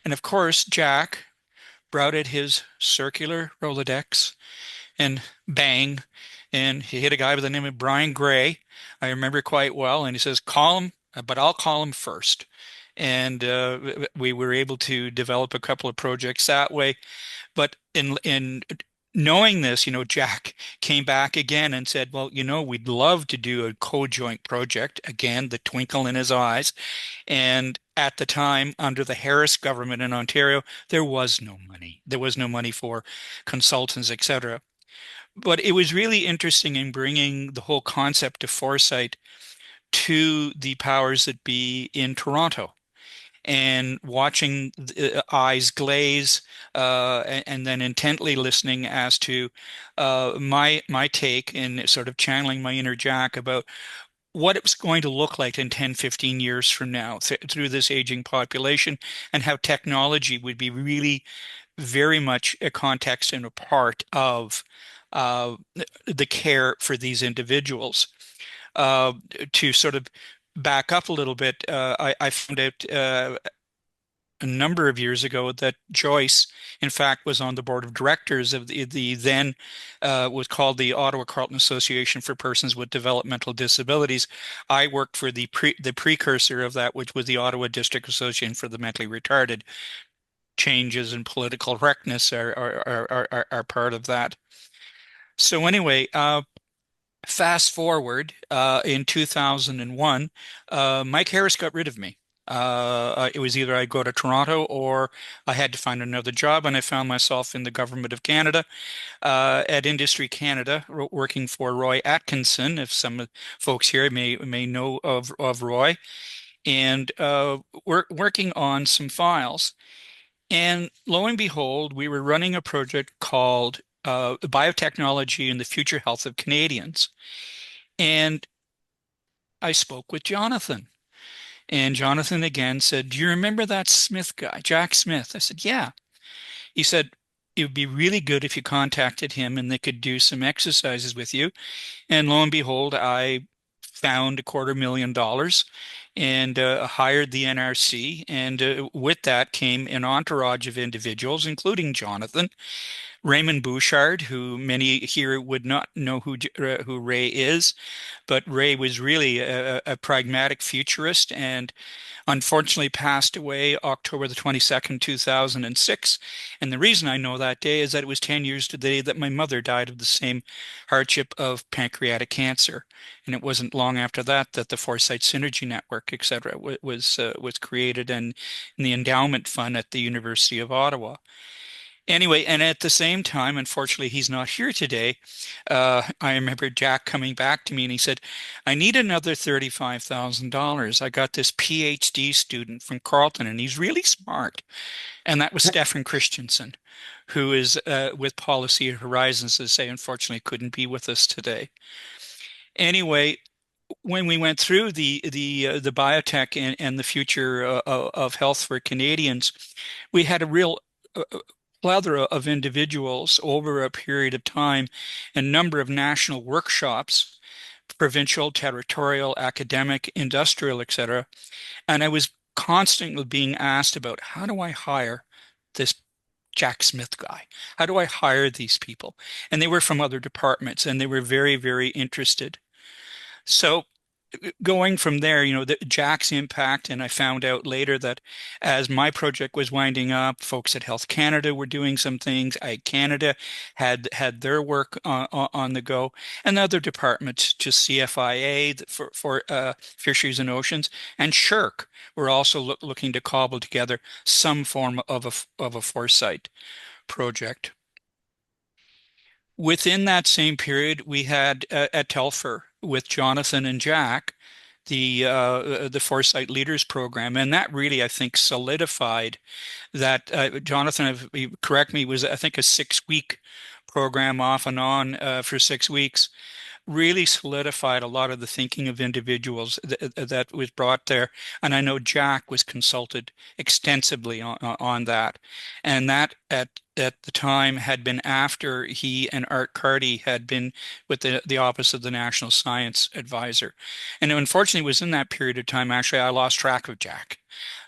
And of course, Jack brought out his circular Rolodex and bang, and he hit a guy by the name of Brian Gray. I remember quite well, and he says, "Call him, but I'll call him first." And we were able to develop a couple of projects that way. But in knowing this, Jack came back again and said, "Well, we'd love to do a co-joint project." Again, the twinkle in his eyes. And at the time, under the Harris government in Ontario, there was no money. There was no money for consultants, etc. But it was really interesting in bringing the whole concept of foresight to the powers that be in Toronto and watching the eyes glaze and then intently listening as to my take and sort of channeling my inner Jack about what it was going to look like in 10, 15 years from now through this aging population and how technology would be really very much a context and a part of uh, the care for these individuals. Uh, to sort of back up a little bit, I found out a number of years ago that Joyce, in fact, was on the board of directors of the then was called the Ottawa Carleton Association for Persons with Developmental Disabilities. I worked for the precursor of that, which was the Ottawa District Association for the Mentally Retarded. Changes in political correctness are part of that. So anyway, fast forward in 2001, Mike Harris got rid of me. It was either I go to Toronto or I had to find another job, and I found myself in the government of Canada at Industry Canada, working for Roy Atkinson. If some folks here may know of Roy, and working on some files. And lo and behold, we were running a project called Biotechnology and the Future Health of Canadians. And I spoke with Jonathan. And Jonathan again said, "Do you remember that Smith guy, Jack Smith?" I said, "Yeah." He said, "It would be really good if you contacted him and they could do some exercises with you." And lo and behold, I found $250,000 and hired the NRC. And with that came an entourage of individuals, including Jonathan, Raymond Bouchard, who many here would not know who Ray is, but Ray was really a pragmatic futurist and unfortunately passed away October the 22nd, 2006. And the reason I know that day is that it was 10 years to the day that my mother died of the same hardship of pancreatic cancer. And it wasn't long after that that the Foresight Synergy Network, etc., was created and in the endowment fund at the University of Ottawa. Anyway, and at the same time, unfortunately, he's not here today. I remember Jack coming back to me and he said, "I need another $35,000. I got this PhD student from Carleton and he's really smart." And that was Stefan Christensen, who is with Policy Horizons, as say, unfortunately couldn't be with us today. Anyway, when we went through the biotech and the future of health for Canadians, we had a real plethora of individuals over a period of time, a number of national workshops, provincial, territorial, academic, industrial, etc. And I was constantly being asked about how do I hire this Jack Smith guy? How do I hire these people? And they were from other departments and they were very, very interested. So going from there, Jack's impact, and I found out later that as my project was winding up, folks at Health Canada were doing some things. Canada had their work on the go, and other departments, just CFIA for Fisheries and Oceans, and SHIRC were also looking to cobble together some form of a foresight project. Within that same period, we had at Telfer with Jonathan and Jack the Foresight Leaders Program, and that really, I think, solidified that Jonathan, if you correct me, was I think a 6 week program off and on for 6 weeks, really solidified a lot of the thinking of individuals that was brought there. And I know Jack was consulted extensively on that. And that at the time had been after he and Art Carty had been with the Office of the National Science Advisor. And unfortunately, it was in that period of time, actually, I lost track of Jack.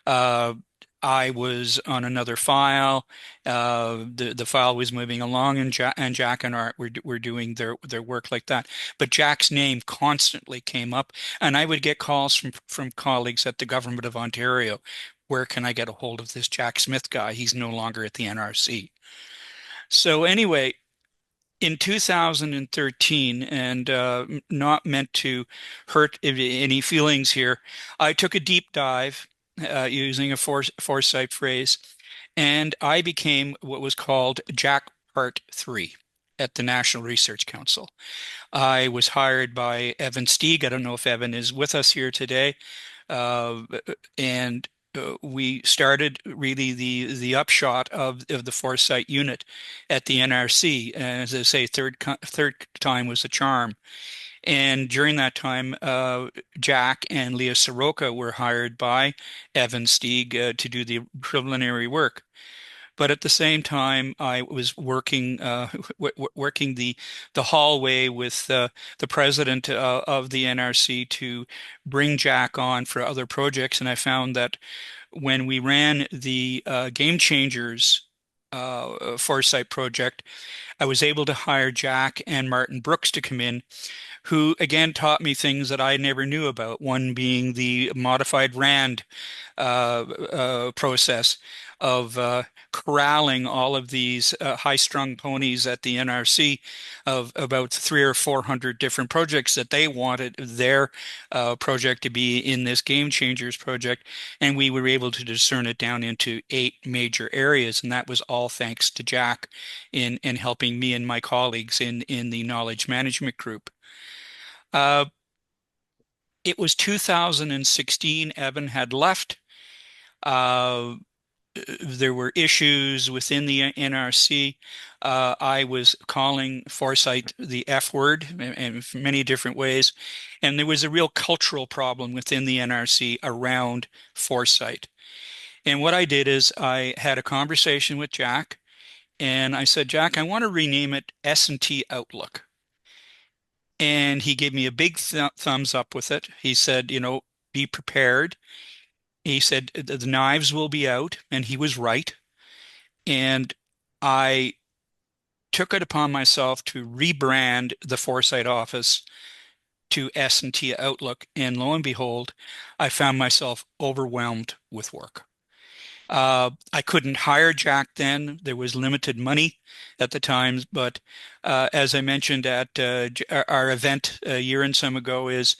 Uh, I was on another file. The file was moving along, and Jack and Art were doing their work like that. But Jack's name constantly came up, and I would get calls from colleagues at the Government of Ontario. Where can I get a hold of this Jack Smith guy? He's no longer at the NRC. So anyway, in 2013, and not meant to hurt any feelings here, I took a deep dive using a foresight phrase, and I became what was called Jack Part 3 at the National Research Council. I was hired by Evan Steeg. I don't know if Evan is with us here today. Uh, and we started really the upshot of the Foresight unit at the NRC. And as I say, third time was the charm. And during that time, Jack and Leah Soroka were hired by Evan Steeg to do the preliminary work. But at the same time, I was working working the hallway with the president of the NRC to bring Jack on for other projects, and I found that when we ran the Game Changers Foresight project, I was able to hire Jack and Martin Brooks to come in, who again taught me things that I never knew about. One being the modified RAND process of corralling all of these high-strung ponies at the NRC of about 300 or 400 different projects that they wanted their project to be in this Game Changers project, and we were able to discern it down into 8 major areas, and that was all thanks to Jack in helping me and my colleagues in the knowledge management group. Uh, it was 2016. Evan had left. Uh, there were issues within the NRC. I was calling Foresight the F word in many different ways. And there was a real cultural problem within the NRC around Foresight. And what I did is I had a conversation with Jack, and I said, Jack, I want to rename it S&T Outlook. And he gave me a big thumbs up with it. He said, be prepared. He said the knives will be out, and he was right. And I took it upon myself to rebrand the Foresight office to S&T Outlook, and lo and behold, I found myself overwhelmed with work. I couldn't hire Jack then. There was limited money at the time, but as I mentioned at our event a year and some ago, it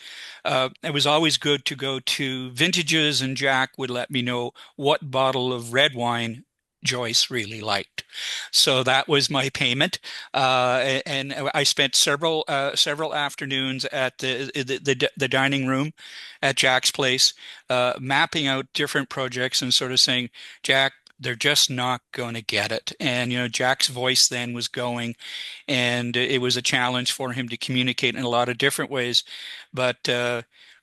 was always good to go to vintages, and Jack would let me know what bottle of red wine Joyce really liked. So that was my payment, and I spent several afternoons at the dining room at Jack's place, mapping out different projects and sort of saying, Jack, they're just not going to get it. And, Jack's voice then was going, and it was a challenge for him to communicate in a lot of different ways. But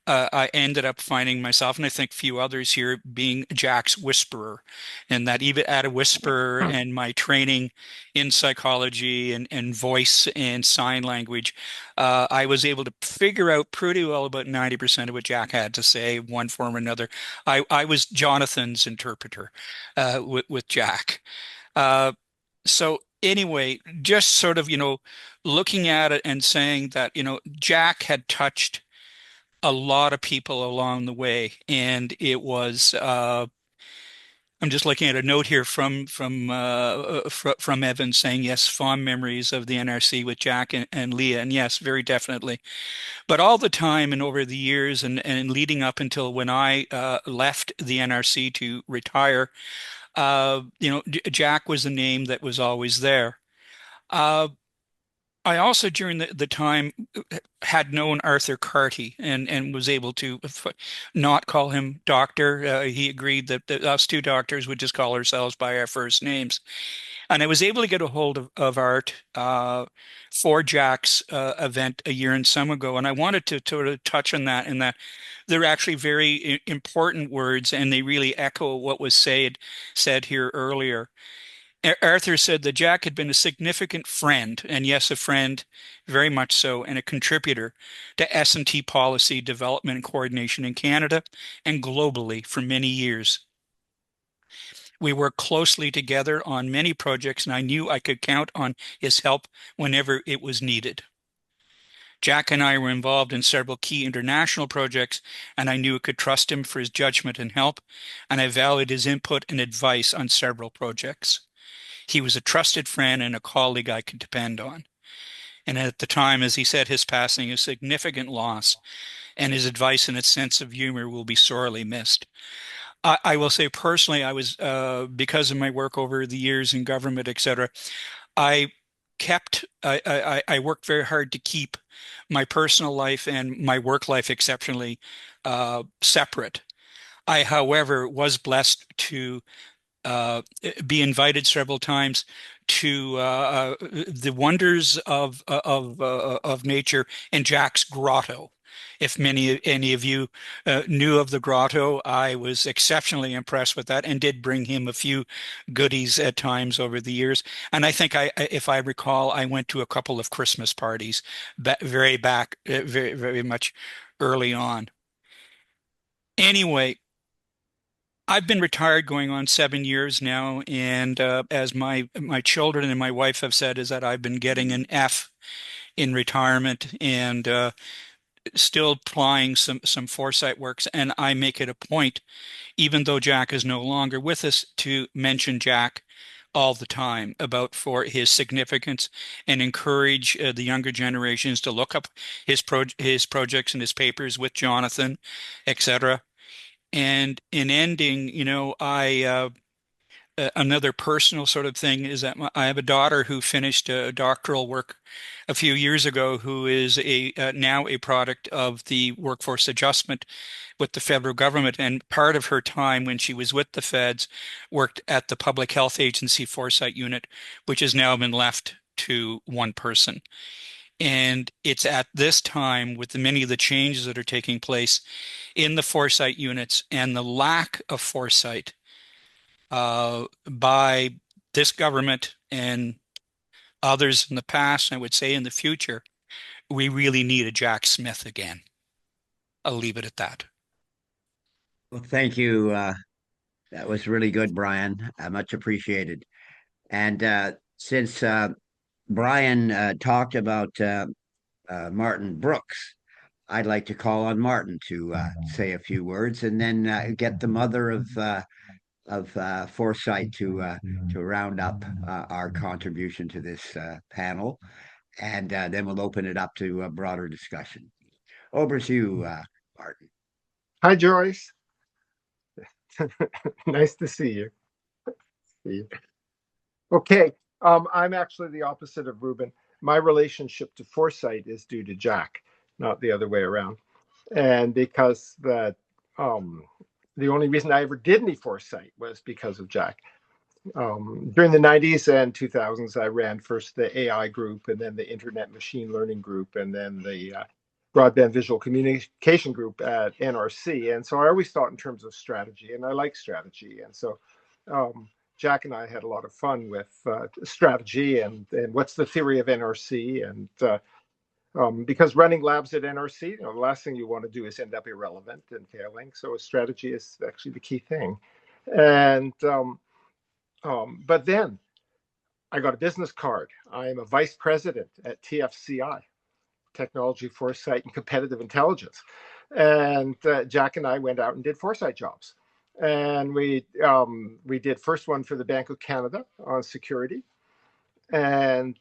I ended up finding myself, and I think a few others here, being Jack's whisperer. And that even at a whisperer and my training in psychology and voice and sign language, I was able to figure out pretty well about 90% of what Jack had to say, one form or another. I was Jonathan's interpreter with Jack. So anyway, just sort of, looking at it and saying that, Jack had touched a lot of people along the way, and it was. I'm just looking at a note here from Evan saying yes, fond memories of the NRC with Jack and Leah, and yes, very definitely. But all the time and over the years and leading up until when I left the NRC to retire, Jack was a name that was always there. Uh, I also, during the time, had known Arthur Carty and was able to not call him doctor. He agreed that us two doctors would just call ourselves by our first names. And I was able to get a hold of Art for Jack's event a year and some ago. And I wanted to sort of touch on that, in that they're actually very important words, and they really echo what was said here earlier. Arthur said that Jack had been a significant friend, and yes, a friend, very much so, and a contributor to S&T policy development and coordination in Canada and globally for many years. We worked closely together on many projects, and I knew I could count on his help whenever it was needed. Jack and I were involved in several key international projects, and I knew I could trust him for his judgment and help, and I valued his input and advice on several projects. He was a trusted friend and a colleague I could depend on. And at the time, as he said, his passing is a significant loss, and his advice and his sense of humor will be sorely missed. I will say personally, I was, because of my work over the years in government, etc., I I worked very hard to keep my personal life and my work life exceptionally separate. I, however, was blessed to be invited several times to the wonders of nature in Jack's grotto. If any of you knew of the grotto, I was exceptionally impressed with that, and did bring him a few goodies at times over the years. And I think if I recall, I went to a couple of Christmas parties very much early on. Anyway, I've been retired going on 7 years now, and as my children and my wife have said, is that I've been getting an F in retirement, and still applying some foresight works. And I make it a point, even though Jack is no longer with us, to mention Jack all the time about for his significance, and encourage the younger generations to look up his projects and his papers with Jonathan, etc. And in ending, another personal sort of thing is that I have a daughter who finished a doctoral work a few years ago, who is now a product of the workforce adjustment with the federal government. And part of her time when she was with the feds worked at the Public Health Agency Foresight Unit, which has now been left to one person. And it's at this time, with many of the changes that are taking place in the foresight units and the lack of foresight by this government and others in the past, I would say in the future, we really need a Jack Smith again. I'll leave it at that. Well, thank you. That was really good, Brian. Much appreciated. And since Brian talked about Martin Brooks, I'd like to call on Martin to say a few words, and then get the mother of foresight to round up our contribution to this panel, and then we'll open it up to a broader discussion. Over to you, Martin. Hi, Joyce. Nice to see you. Okay, I'm actually the opposite of Ruben. My relationship to foresight is due to Jack, not the other way around. And because that the only reason I ever did any foresight was because of Jack. During the 90s and 2000s, I ran first the AI group, and then the Internet Machine Learning group, and then the Broadband Visual Communication group at NRC. And so I always thought in terms of strategy, and I like strategy. And so Jack and I had a lot of fun with strategy and what's the theory of NRC. And because running labs at NRC, the last thing you want to do is end up irrelevant and failing. So a strategy is actually the key thing. And but then I got a business card. I am a vice president at TFCI, Technology, Foresight, and Competitive Intelligence. And Jack and I went out and did foresight jobs. And we did first one for the Bank of Canada on security. And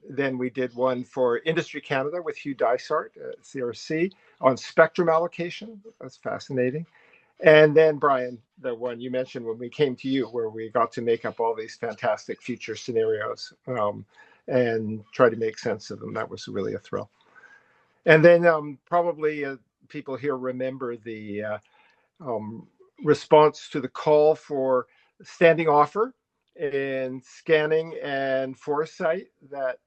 then we did one for Industry Canada with Hugh Dysart at CRC on spectrum allocation. That's fascinating. And then, Brian, the one you mentioned when we came to you, where we got to make up all these fantastic future scenarios. and try to make sense of them. That was really a thrill. And then probably people here remember the response to the call for standing offer in scanning and foresight that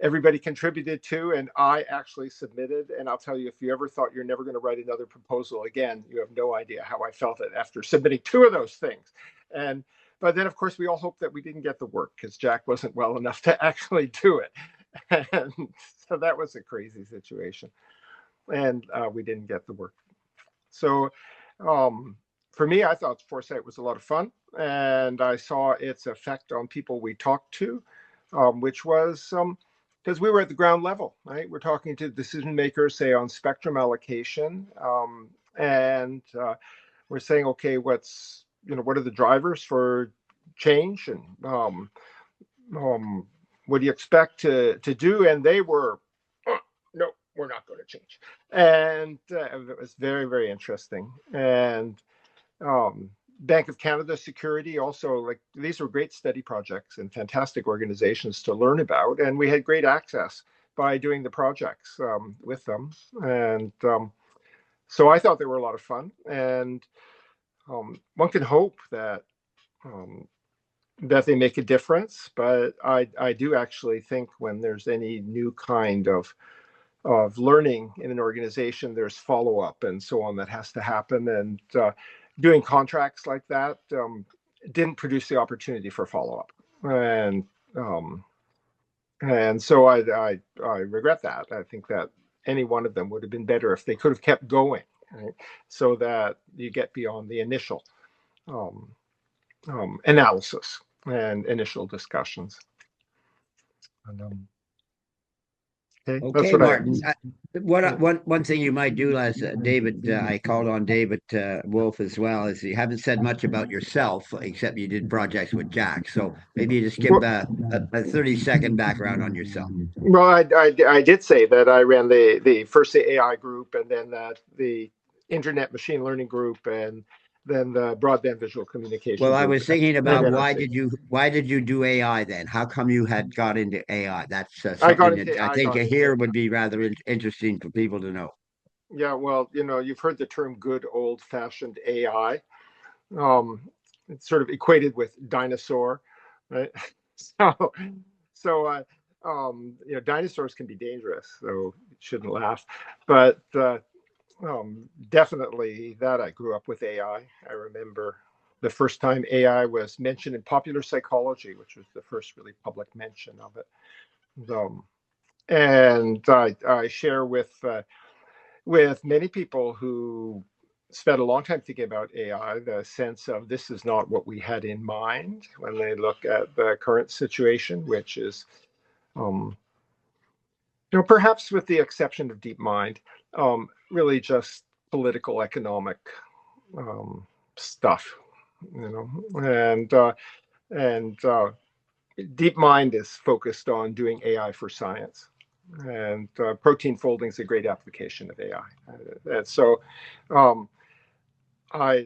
everybody contributed to, and I actually submitted. And I'll tell you, if you ever thought you're never going to write another proposal again, you have no idea how I felt it after submitting 2 of those things. But then, of course, we all hoped that we didn't get the work because Jack wasn't well enough to actually do it. And so that was a crazy situation. And we didn't get the work. So for me, I thought Foresight was a lot of fun. And I saw its effect on people we talked to, which was because we were at the ground level, right? We're talking to decision makers, say, on spectrum allocation. And we're saying, okay, what are the drivers for change? And what do you expect to do? And they were, no, we're not going to change. And it was very, very interesting. And Bank of Canada security also, like, these were great study projects and fantastic organizations to learn about. And we had great access by doing the projects with them. And so I thought they were a lot of fun. And one can hope that they make a difference. But I do actually think when there's any new kind of learning in an organization, there's follow-up and so on that has to happen. And doing contracts like that didn't produce the opportunity for follow-up. And so I regret that. I think that any one of them would have been better if they could have kept going, right? So that you get beyond the initial analysis and initial discussions. And, Okay, Martin. One thing you might do, as David, I called on David Wolf as well, is you haven't said much about yourself, except you did projects with Jack. So maybe you just give a 30-second background on yourself. Well, I did say that I ran the first the AI group, and then the Internet Machine Learning group, and then the broadband visual communication. Well, I was thinking about why did you do AI then? How come you had got into AI? That's something that I think here would be rather interesting for people to know. Yeah, well, you've heard the term good old-fashioned AI. It's sort of equated with dinosaur, right? So dinosaurs can be dangerous, so you shouldn't laugh. But definitely that I grew up with AI. I remember the first time AI was mentioned in Popular Psychology, which was the first really public mention of it. And I share with many people who spent a long time thinking about AI the sense of this is not what we had in mind when they look at the current situation, which is, perhaps with the exception of DeepMind, really just political, economic stuff, and DeepMind is focused on doing AI for science, and protein folding is a great application of AI. And so I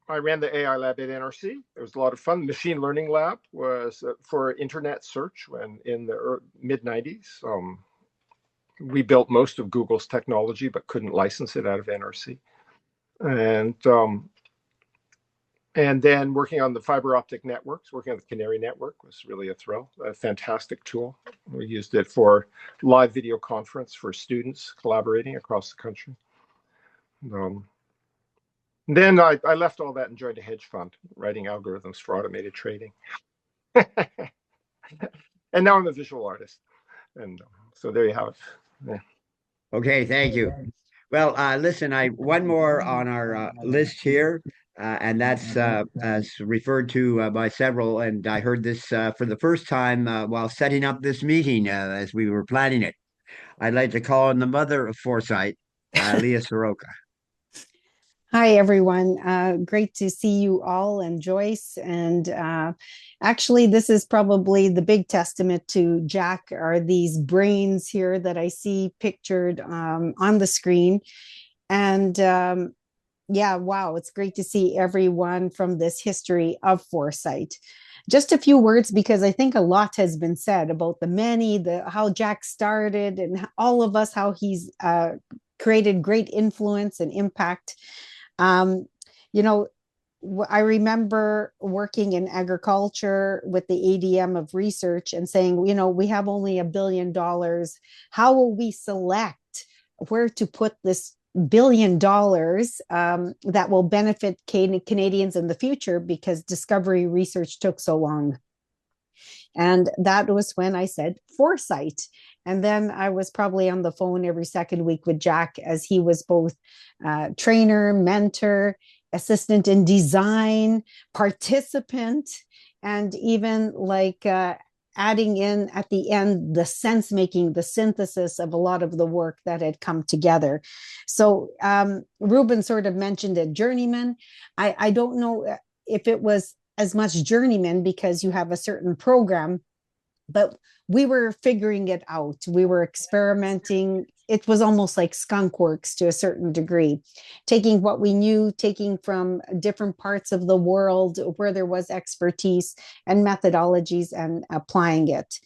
ran the AI lab at NRC. It was a lot of fun. Machine learning lab was for internet search when in the mid-90s. We built most of Google's technology, but couldn't license it out of NRC. And then working on the fiber optic networks, working on the Canary network was really a thrill, a fantastic tool. We used it for live video conference for students collaborating across the country. Then I left all that and joined a hedge fund, writing algorithms for automated trading. And now I'm a visual artist. And so there you have it. Yeah. Okay, thank you. Well, listen, one more on our list here, and that's as referred to by several, and I heard this for the first time while setting up this meeting as we were planning it. I'd like to call on the mother of Foresight, Leah Soroka. Hi, everyone. Great to see you all and Joyce. And actually, this is probably the big testament to Jack, are these brains here that I see pictured on the screen. And yeah, wow, it's great to see everyone from this history of foresight. just a few words, because I think a lot has been said about how Jack started, and all of us, how he's created great influence and impact. Um, you know, I remember working in agriculture with the ADM of research and saying, we have only $1 billion. How will we select where to put this $1 billion that will benefit Canadians in the future, because discovery research took so long? And that was when I said foresight. And then I was probably on the phone every second week with Jack, as he was both trainer, mentor, assistant in design, participant, and even like adding in at the end the sense making, the synthesis of a lot of the work that had come together. So Ruben sort of mentioned a journeyman. I don't know if it was as much journeyman because you have a certain program, but we were figuring it out. We were experimenting. It was almost like skunk works to a certain degree, taking what we knew, taking from different parts of the world where there was expertise and methodologies, and applying it.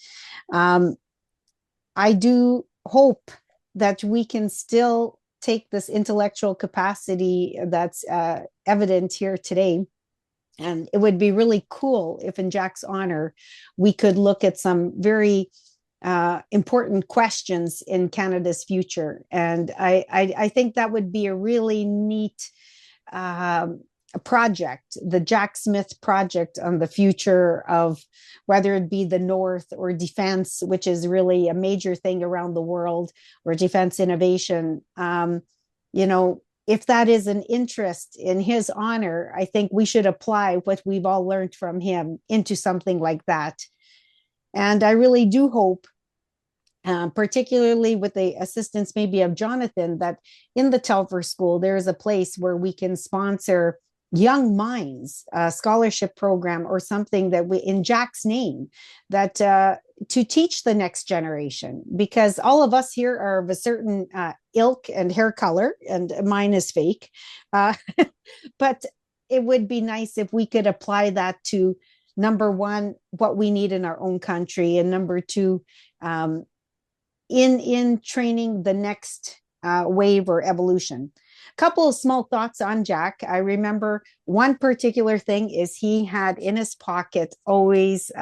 I do hope that we can still take this intellectual capacity that's evident here today. And it would be really cool if, in Jack's honor, we could look at some very important questions in Canada's future. And I think that would be a really neat project, the Jack Smith project on the future of whether it be the North or defense, which is really a major thing around the world, or defense innovation. If that is an interest in his honor, I think we should apply what we've all learned from him into something like that. And I really do hope, particularly with the assistance maybe of Jonathan, that in the Telfer School, there is a place where we can sponsor young minds, a scholarship program or something that we, in Jack's name, that to teach the next generation, because all of us here are of a certain ilk and hair color, and mine is fake. But it would be nice if we could apply that to, number one, what we need in our own country, and number two, in training the next wave or evolution. Couple of small thoughts on Jack. I remember one particular thing is he had in his pocket always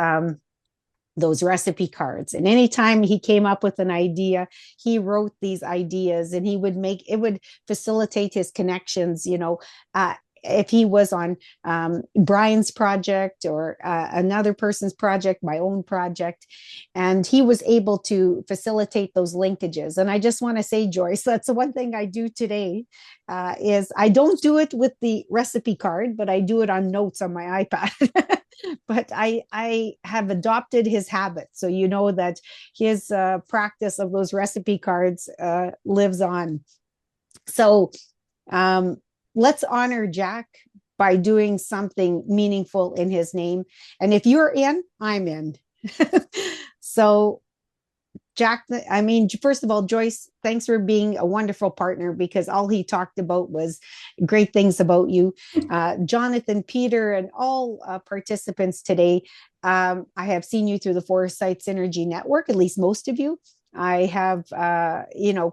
those recipe cards. And anytime he came up with an idea, he wrote these ideas, and he would it would facilitate his connections, if he was on Brian's project or another person's project, my own project, and he was able to facilitate those linkages. And I just want to say, Joyce, that's the one thing I do today, is I don't do it with the recipe card, but I do it on notes on my iPad. But I have adopted his habit. So you know that his practice of those recipe cards lives on. So let's honor Jack by doing something meaningful in his name. And if you're in, I'm in. So Jack, first of all, Joyce, thanks for being a wonderful partner, because all he talked about was great things about you. Jonathan, Peter, and all participants today, I have seen you through the Foresight Synergy Network, at least most of you. I have,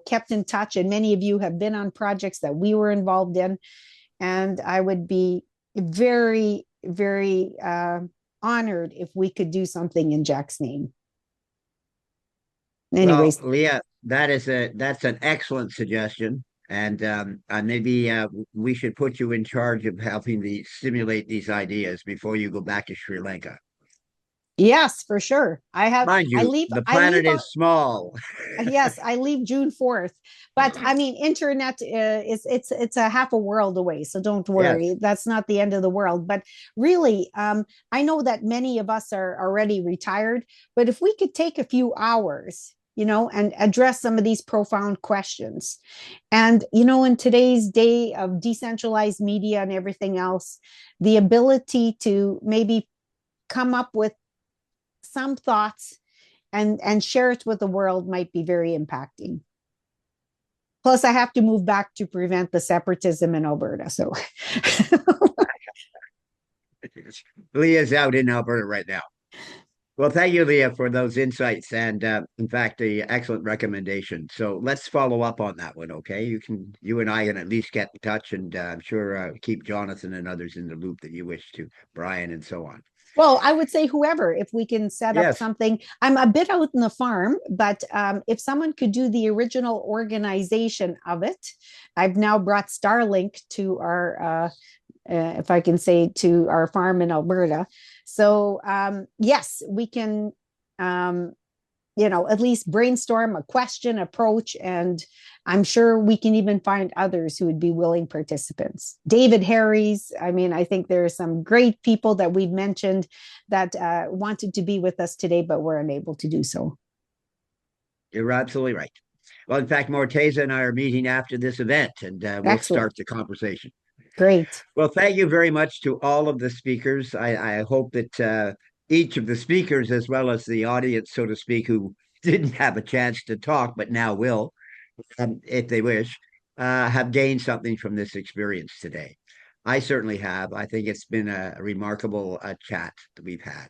kept in touch, and many of you have been on projects that we were involved in. And I would be very, very honored if we could do something in Jack's name. Anyways, well, Leah, that's an excellent suggestion, and maybe we should put you in charge of helping stimulate these ideas before you go back to Sri Lanka. Yes, for sure. Mind you, the planet is small. Yes, I leave June 4th. But internet it's a half a world away. So don't worry. Yes. That's not the end of the world. But really, I know that many of us are already retired. But if we could take a few hours, and address some of these profound questions. And, in today's day of decentralized media and everything else, the ability to maybe come up with some thoughts and share it with the world might be very impacting. Plus, I have to move back to prevent the separatism in Alberta. So Leah's out in Alberta right now. Well, thank you, Leah, for those insights and, in fact, the excellent recommendation. So let's follow up on that one, okay? You and I can at least get in touch, and I'm sure keep Jonathan and others in the loop that you wish to, Brian, and so on. Well, I would say whoever, if we can set up Yes. something. I'm a bit out in the farm, but if someone could do the original organization of it, I've now brought Starlink to our, if I can say, to our farm in Alberta. So yes, we can, at least brainstorm a question approach, and I'm sure we can even find others who would be willing participants. David Harries, I mean, I think there are some great people that we've mentioned that wanted to be with us today, but were unable to do so. You're absolutely right. Well, in fact, Morteza and I are meeting after this event, and we'll start the conversation. Great. Well, thank you very much to all of the speakers. I hope that each of the speakers, as well as the audience, so to speak, who didn't have a chance to talk, but now will, if they wish, have gained something from this experience today. I certainly have. I think it's been a remarkable chat that we've had.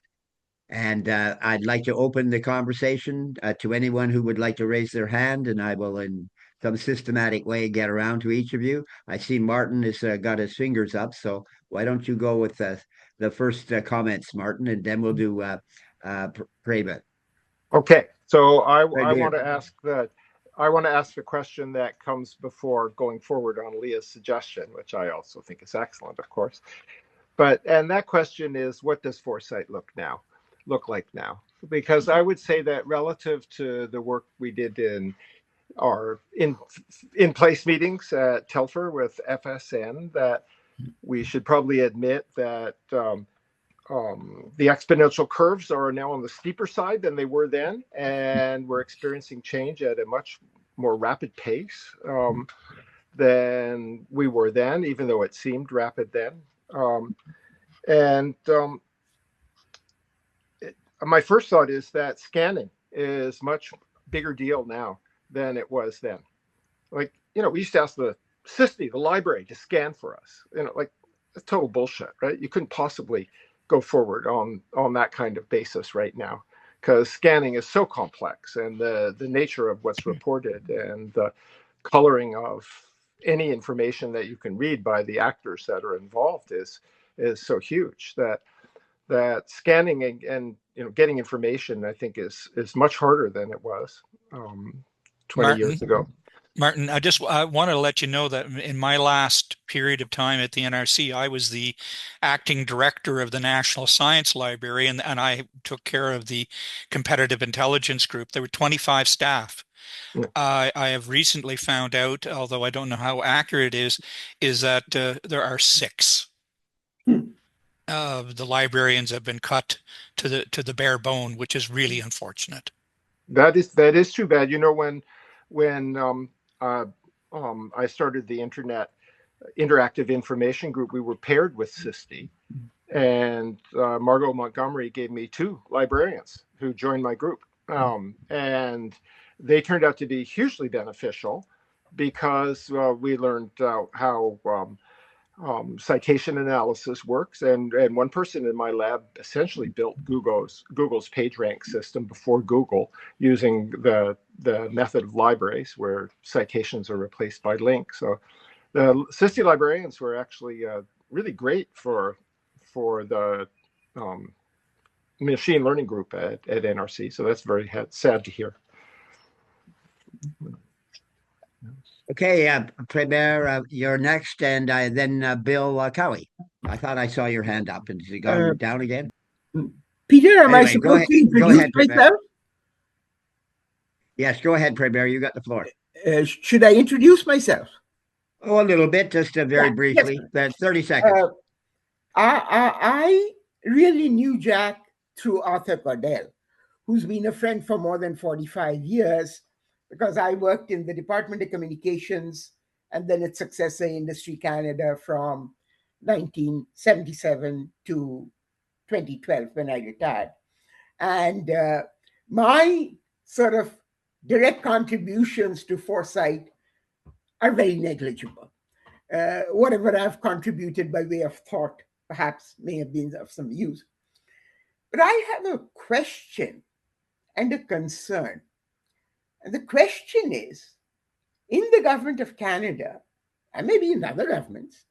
And I'd like to open the conversation to anyone who would like to raise their hand, and I will, in some systematic way, get around to each of you. I see Martin has got his fingers up, so why don't you go with the first comments, Martin, and then we'll do Prabha. Okay, so I want to ask the question that comes before going forward on Leah's suggestion, which I also think is excellent, of course. And that question is, what does Foresight look like now? Because I would say that relative to the work we did in our in-place meetings at Telfer with FSN, that we should probably admit that the exponential curves are now on the steeper side than they were then, and we're experiencing change at a much more rapid pace than we were then, even though it seemed rapid then. My first thought is that scanning is much bigger deal now than it was then. Like, we used to ask the SISTE, the library, to scan for us. It's total bullshit, right? You couldn't possibly go forward on that kind of basis right now, because scanning is so complex, and the nature of what's reported and the coloring of any information that you can read by the actors that are involved is so huge that scanning and getting information, I think, is much harder than it was 20 years ago. Martin, I wanted to let you know that in my last period of time at the NRC, I was the acting director of the National Science Library, and I took care of the competitive intelligence group. There were 25 staff. Yeah. I have recently found out, although I don't know how accurate it is that there are 6. The librarians have been cut to the bare bone, which is really unfortunate. That is too bad. When I started the Internet Interactive Information Group, we were paired with SISTE, and Margot Montgomery gave me 2 librarians who joined my group, and they turned out to be hugely beneficial because we learned how citation analysis works, and one person in my lab essentially built Google's PageRank system before Google, using the method of libraries where citations are replaced by links. So the SISTE librarians were actually really great for the machine learning group at NRC. So that's very sad to hear. Okay, Prabha, you're next, and then Bill Cowie. I thought I saw your hand up, and has it gone down again? Peter, am I supposed to introduce myself? Yes, go ahead, Prabha. You got the floor. Should I introduce myself? Oh, a little bit, just very briefly. That's 30 seconds. I really knew Jack through Arthur Cordell, who's been a friend for more than 45 years, because I worked in the Department of Communications and then its successor, Industry Canada, from 1977 to 2012 when I retired. And my sort of direct contributions to Foresight are very negligible. Whatever I've contributed by way of thought perhaps may have been of some use. But I have a question and a concern. And the question is, in the government of Canada, and maybe in other governments,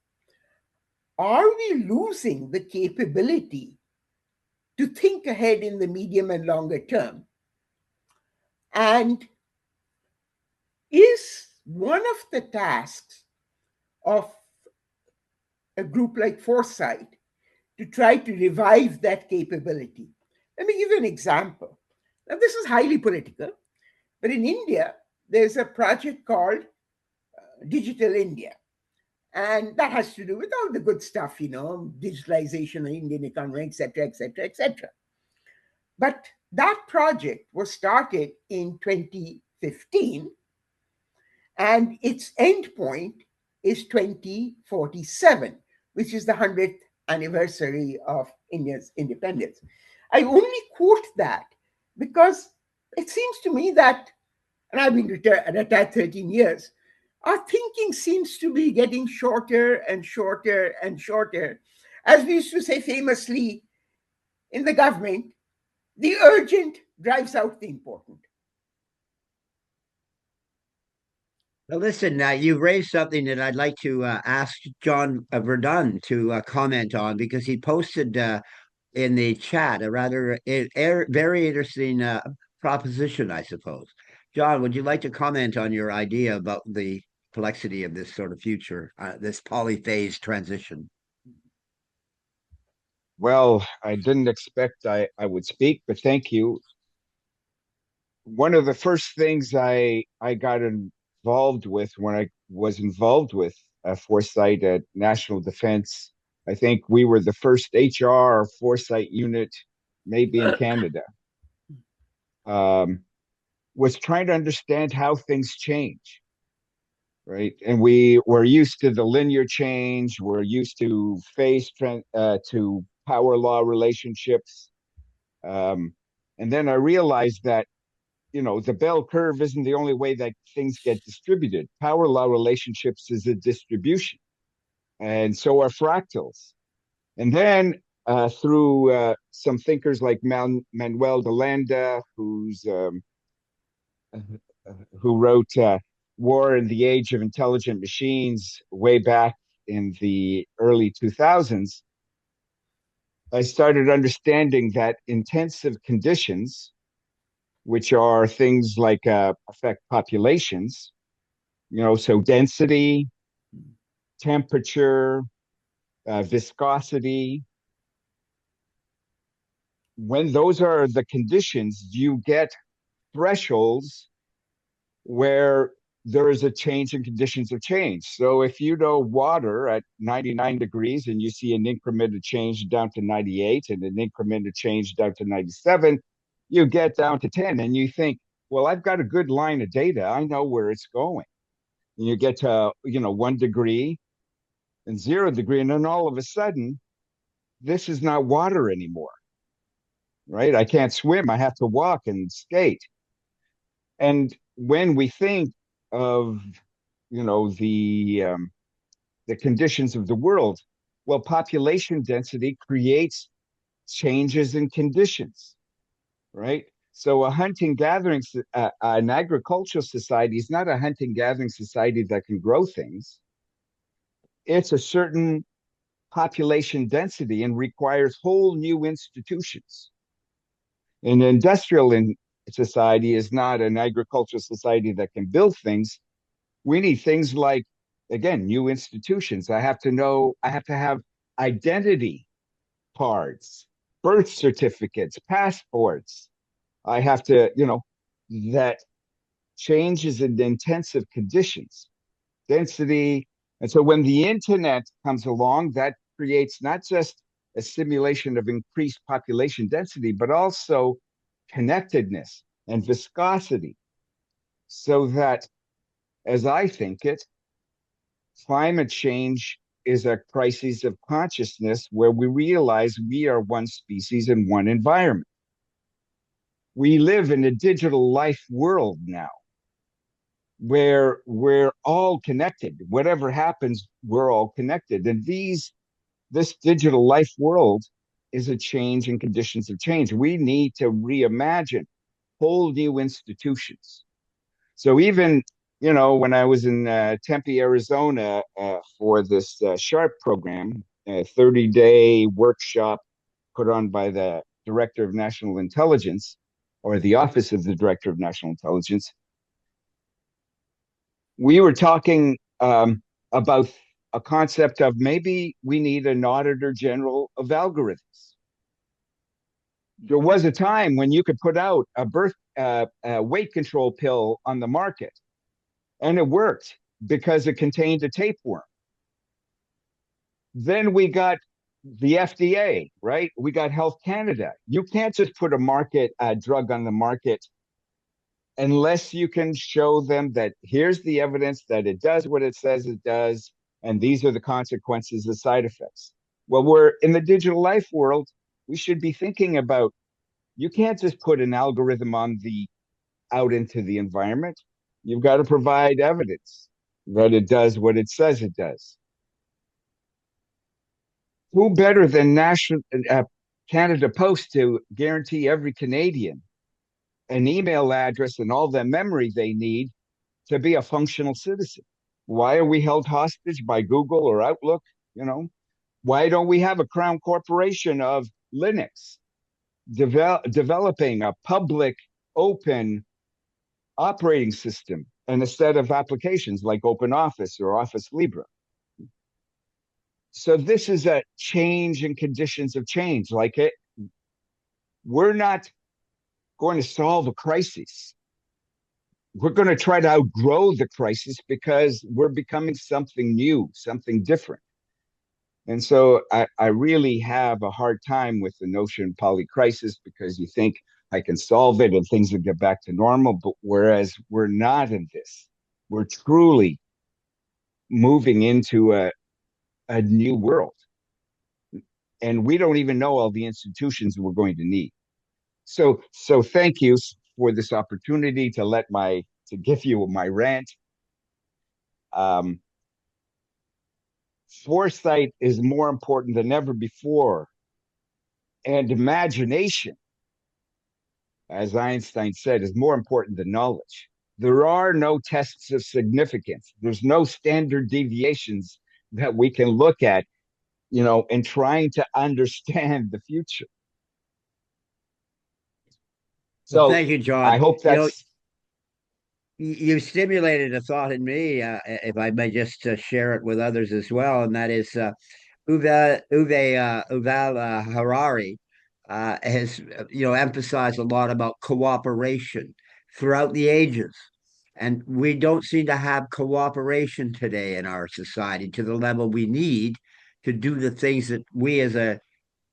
are we losing the capability to think ahead in the medium and longer term? And is one of the tasks of a group like Foresight to try to revive that capability? Let me give you an example. Now, this is highly political, but in India, there's a project called Digital India. And that has to do with all the good stuff, digitalization of Indian economy, et cetera, et cetera, et cetera. But that project was started in 2015, and its endpoint is 2047, which is the 100th anniversary of India's independence. I only quote that because it seems to me that, and I've been retired 13 years, our thinking seems to be getting shorter and shorter and shorter. As we used to say famously in the government, the urgent drives out the important. Well, listen, you raised something that I'd like to ask John Verdun to comment on, because he posted in the chat a rather very interesting proposition, I suppose. John, would you like to comment on your idea about the complexity of this sort of future, this polyphase transition? Well, I didn't expect I would speak, but thank you. One of the first things I got involved with when I was involved with Foresight at National Defense, I think we were the first HR Foresight unit, maybe in Canada, was trying to understand how things change. Right. And we were used to the linear change. We're used to to power law relationships. And then I realized that, the bell curve isn't the only way that things get distributed. Power law relationships is a distribution. And so are fractals. And then through some thinkers like Manuel de Landa, who wrote War in the Age of Intelligent Machines way back in the early 2000s, I started understanding that intensive conditions, which are things like affect populations, so density, temperature, viscosity. When those are the conditions, you get thresholds where there is a change in conditions of change. So if you know water at 99 degrees and you see an increment of change down to 98 and an increment of change down to 97, you get down to 10 and you think, well, I've got a good line of data. I know where it's going. And you get to, 1 degree and 0 degree. And then all of a sudden, this is not water anymore, right? I can't swim. I have to walk and skate. And when we think of the conditions of the world, well, population density creates changes in conditions, right? So an agricultural society is not a hunting gathering society that can grow things. It's a certain population density and requires whole new institutions. An industrial society is not an agricultural society that can build things. We need things like, again, new institutions. I have to have identity cards, birth certificates, passports. I have to, that changes in intensive conditions, density. And so when the internet comes along, that creates not just a simulation of increased population density, but also connectedness and viscosity, so that, as I think it, climate change is a crisis of consciousness where we realize we are one species in one environment. We live in a digital life world now where we're all connected. Whatever happens, we're all connected. And these this digital life world is a change in conditions of change. We need to reimagine whole new institutions. So even, when I was in Tempe, Arizona for this SHARP program, a 30-day workshop put on by the Director of National Intelligence, or the Office of the Director of National Intelligence, we were talking about a concept of maybe we need an auditor general of algorithms. There was a time when you could put out a weight control pill on the market, and it worked because it contained a tapeworm. Then we got the FDA, right? We got Health Canada. You can't just put a drug on the market unless you can show them that here's the evidence that it does what it says it does, and these are the consequences, the side effects. Well, we're in the digital life world. We should be thinking about, you can't just put an algorithm out into the environment. You've got to provide evidence that it does what it says it does. Who better than Canada Post to guarantee every Canadian an email address and all the memory they need to be a functional citizen? Why are we held hostage by Google or Outlook? Why don't we have a crown corporation of Linux developing a public, open operating system and a set of applications like OpenOffice or Office Libre? So this is a change in conditions of change. We're not going to solve a crisis. We're going to try to outgrow the crisis because we're becoming something new, something different. And so I really have a hard time with the notion of polycrisis, because you think I can solve it and things will get back to normal. But whereas we're not in this, we're truly moving into a new world. And we don't even know all the institutions we're going to need. So thank you for this opportunity to give you my rant. Foresight is more important than ever before. And imagination, as Einstein said, is more important than knowledge. There are no tests of significance. There's no standard deviations that we can look at, in trying to understand the future. Well, So thank you, John. I hope that's. You stimulated a thought in me, if I may just share it with others as well, and that is Yuval Harari has emphasized a lot about cooperation throughout the ages, and we don't seem to have cooperation today in our society to the level we need to do the things that we as a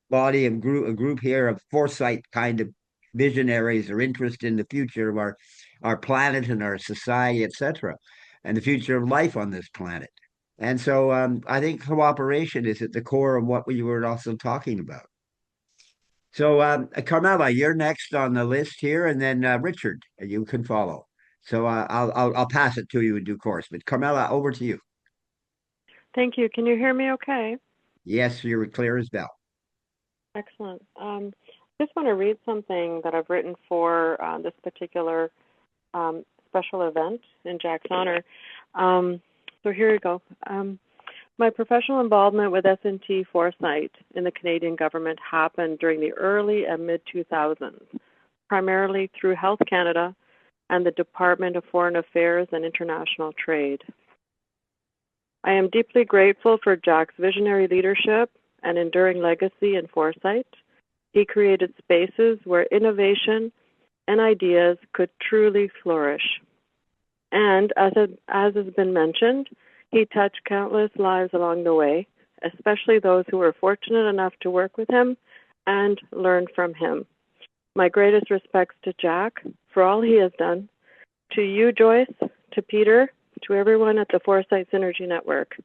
body of a group here of foresight kind of visionaries are interested in the future of our planet and our society, etc., and the future of life on this planet. And so I think cooperation is at the core of what we were also talking about. So Carmela, you're next on the list here, and then Richard, you can follow. So I'll pass it to you in due course. But Carmela, over to you. Thank you. Can you hear me okay? Yes, you're clear as bell. Excellent. Just want to read something that I've written for this particular special event in Jack's honor. So here we go. My professional involvement with S&T Foresight in the Canadian government happened during the early and mid-2000s, primarily through Health Canada and the Department of Foreign Affairs and International Trade. I am deeply grateful for Jack's visionary leadership and enduring legacy in foresight. He created spaces where innovation and ideas could truly flourish. And as has been mentioned, he touched countless lives along the way, especially those who were fortunate enough to work with him and learn from him. My greatest respects to Jack for all he has done, to you, Joyce, to Peter, to everyone at the Foresight Synergy Network.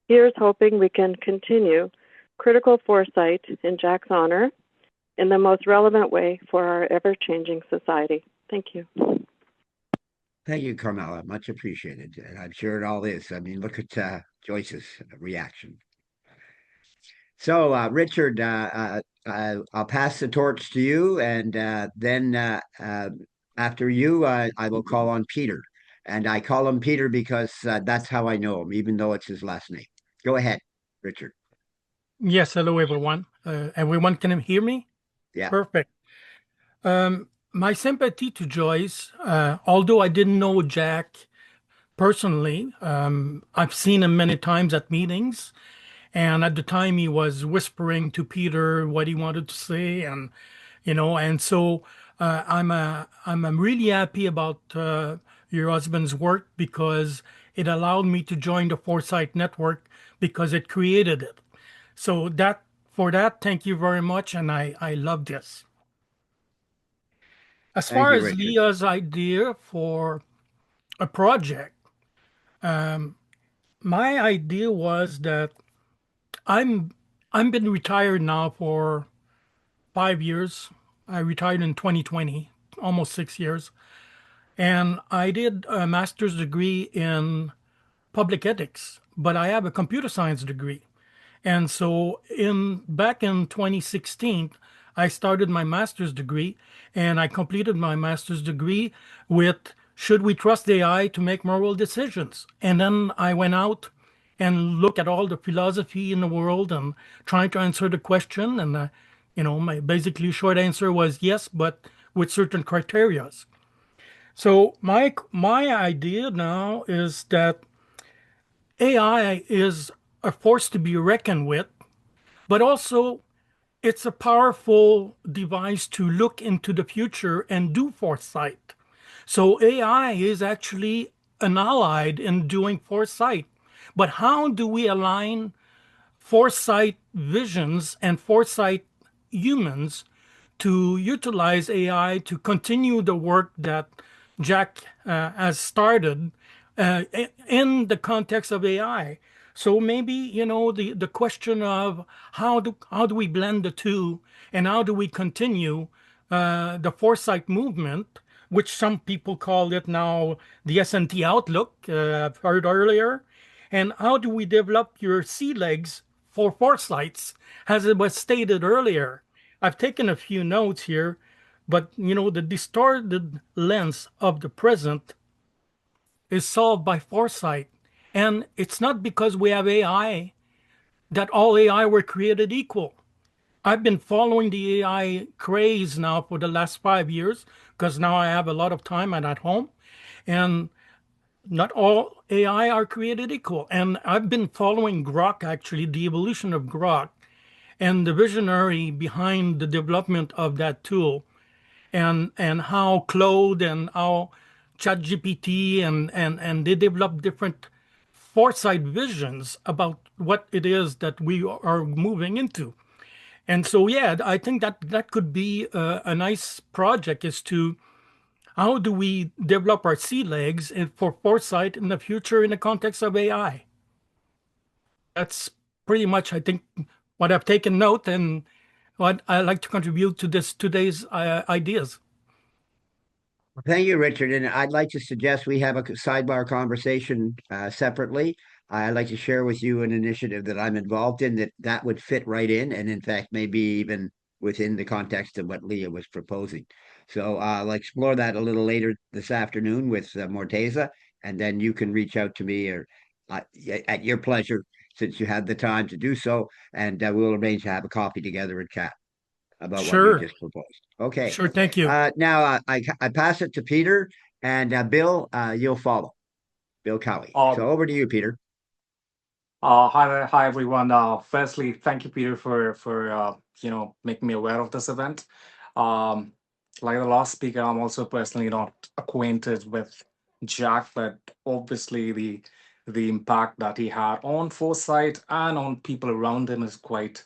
Here's hoping we can continue critical foresight in Jack's honor in the most relevant way for our ever-changing society. Thank you. Thank you, Carmela. Much appreciated. And I'm sure it all is. I mean, look at Joyce's reaction. So, Richard, I'll pass the torch to you, and then after you, I will call on Peter. And I call him Peter because that's how I know him, even though it's his last name. Go ahead, Richard. Yes, hello everyone. Everyone can hear me? Yeah. Perfect. My sympathy to Joyce, although I didn't know Jack personally, I've seen him many times at meetings, and at the time he was whispering to Peter what he wanted to say, and and so I'm really happy about your husband's work because it allowed me to join the Foresight Network because it created it. So for that, thank you very much, and I love this. As Thank far you, as Richard. Leah's idea for a project, my idea was that I'm been retired now for 5 years. I retired in 2020, almost 6 years, and I did a master's degree in public ethics, but I have a computer science degree. And so back in 2016, I started my master's degree and I completed my master's degree with should we trust AI to make moral decisions? And then I went out and looked at all the philosophy in the world and trying to answer the question. And my basically short answer was yes, but with certain criterias. So my idea now is that AI is a force to be reckoned with, but also it's a powerful device to look into the future and do foresight. So AI is actually an ally in doing foresight. But how do we align foresight visions and foresight humans to utilize AI to continue the work that Jack has started in the context of AI? So maybe the question of how do we blend the two, and how do we continue the foresight movement, which some people call it now the S&T outlook, I've heard earlier, and how do we develop your sea legs for foresights, as it was stated earlier. I've taken a few notes here, but the distorted lens of the present is solved by foresight. And it's not because we have AI that all AI were created equal. I've been following the AI craze now for the last 5 years because now I have a lot of time and at home. And not all AI are created equal. And I've been following Grok, actually, the evolution of Grok and the visionary behind the development of that tool, and how Claude and how ChatGPT and they develop different foresight visions about what it is that we are moving into. And so, yeah, I think that could be a nice project, is to how do we develop our sea legs for foresight in the future in the context of AI? That's pretty much, I think, what I've taken note and what I like to contribute to today's ideas. Thank you, Richard. And I'd like to suggest we have a sidebar conversation separately. I'd like to share with you an initiative that I'm involved in that would fit right in, and in fact, maybe even within the context of what Leah was proposing. So I'll explore that a little later this afternoon with Morteza, and then you can reach out to me or at your pleasure, since you had the time to do so, and we'll arrange to have a coffee together and chat about what you Sure. just proposed. Okay. Sure. Thank you. Now I pass it to Peter, and Bill, you'll follow. Bill Cowie. So over to you, Peter. Hi everyone. Firstly, thank you, Peter, for making me aware of this event. Like the last speaker, I'm also personally not acquainted with Jack, but obviously the impact that he had on Foresight and on people around him is quite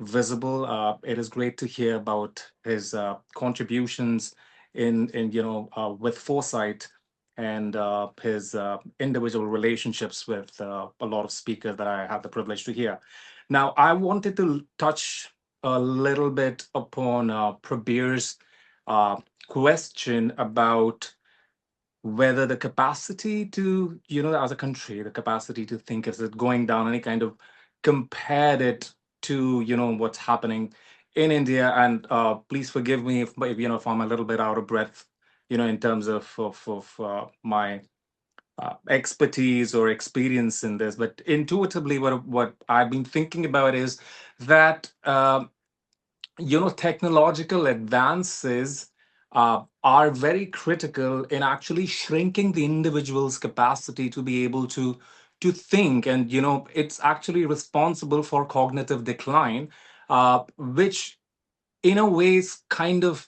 visible. It is great to hear about his contributions in with Foresight and his individual relationships with a lot of speakers that I had the privilege to hear. Now, I wanted to touch a little bit upon Prabir's question about whether the capacity to, as a country, the capacity to think, is it going down any kind of compared it to what's happening in India. And please forgive me if if I'm a little bit out of breath, in terms of my expertise or experience in this. But intuitively, what I've been thinking about is that technological advances are very critical in actually shrinking the individual's capacity to be able to think, and it's actually responsible for cognitive decline, which in a way is kind of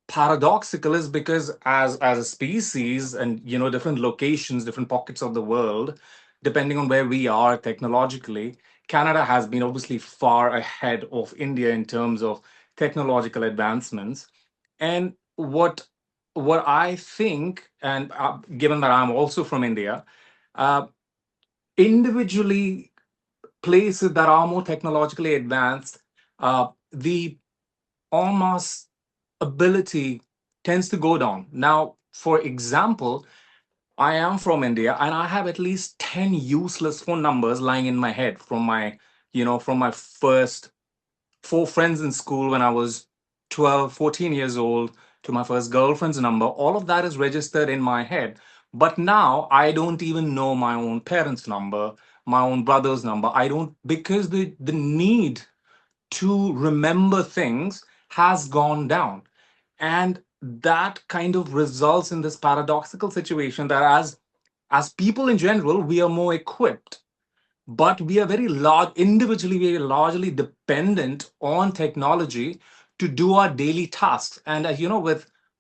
paradoxical, is because as a species, and different locations, different pockets of the world, depending on where we are technologically, Canada has been obviously far ahead of India in terms of technological advancements. And what I think, and given that I'm also from India, uh, individually, places that are more technologically advanced, the en masse ability tends to go down. Now, for example, I am from India and I have at least 10 useless phone numbers lying in my head from my first four friends in school when I was 12, 14 years old, to my first girlfriend's number. All of that is registered in my head. But now I don't even know my own parents' number, my own brother's number. I don't, because the need to remember things has gone down. And that kind of results in this paradoxical situation that as people in general, we are more equipped, but we are very large individually, we are largely dependent on technology to do our daily tasks. And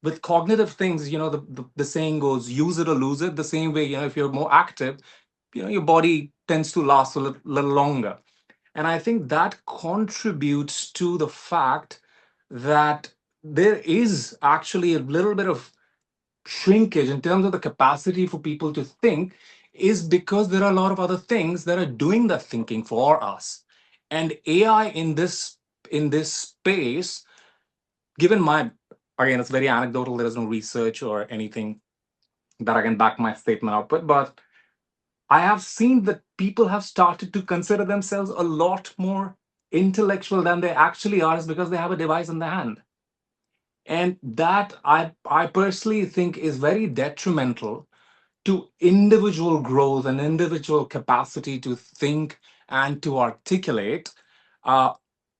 with cognitive things, the saying goes, use it or lose it. The same way, if you're more active, your body tends to last a little longer. And I think that contributes to the fact that there is actually a little bit of shrinkage in terms of the capacity for people to think, is because there are a lot of other things that are doing that thinking for us. And AI in this space, given my, again, it's very anecdotal, there is no research or anything that I can back my statement up with, but I have seen that people have started to consider themselves a lot more intellectual than they actually are, is because they have a device in their hand. And that I personally think is very detrimental to individual growth and individual capacity to think and to articulate, uh,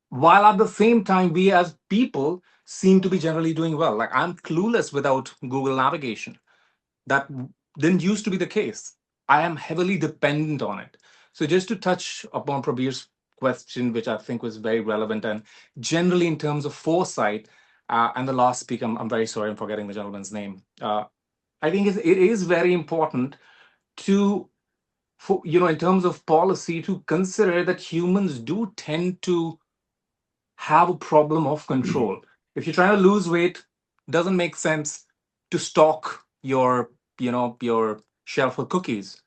while at the same time we as people seem to be generally doing well. Like, I'm clueless without Google navigation. That didn't used to be the case. I am heavily dependent on it. So just to touch upon Prabir's question, which I think was very relevant, and generally in terms of foresight, and the last speaker, I'm very sorry, I'm forgetting the gentleman's name. I think it is very important to, in terms of policy, to consider that humans do tend to have a problem of control. If you're trying to lose weight, doesn't make sense to stock your shelf of cookies.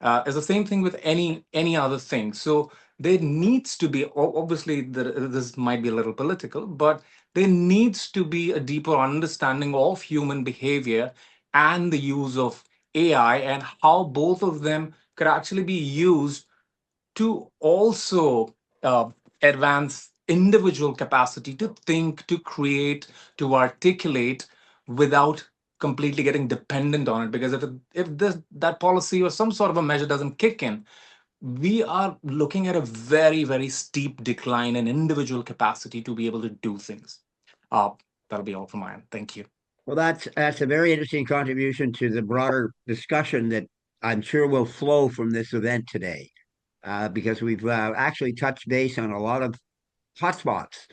It's the same thing with any other thing. So there needs to be, obviously, this might be a little political, but there needs to be a deeper understanding of human behavior and the use of AI, and how both of them could actually be used to also advance individual capacity to think, to create, to articulate, without completely getting dependent on it. Because if that policy or some sort of a measure doesn't kick in, we are looking at a very, very steep decline in individual capacity to be able to do things. That'll be all from my end. Thank you. Well, that's a very interesting contribution to the broader discussion that I'm sure will flow from this event today, because we've actually touched base on a lot of hotspots,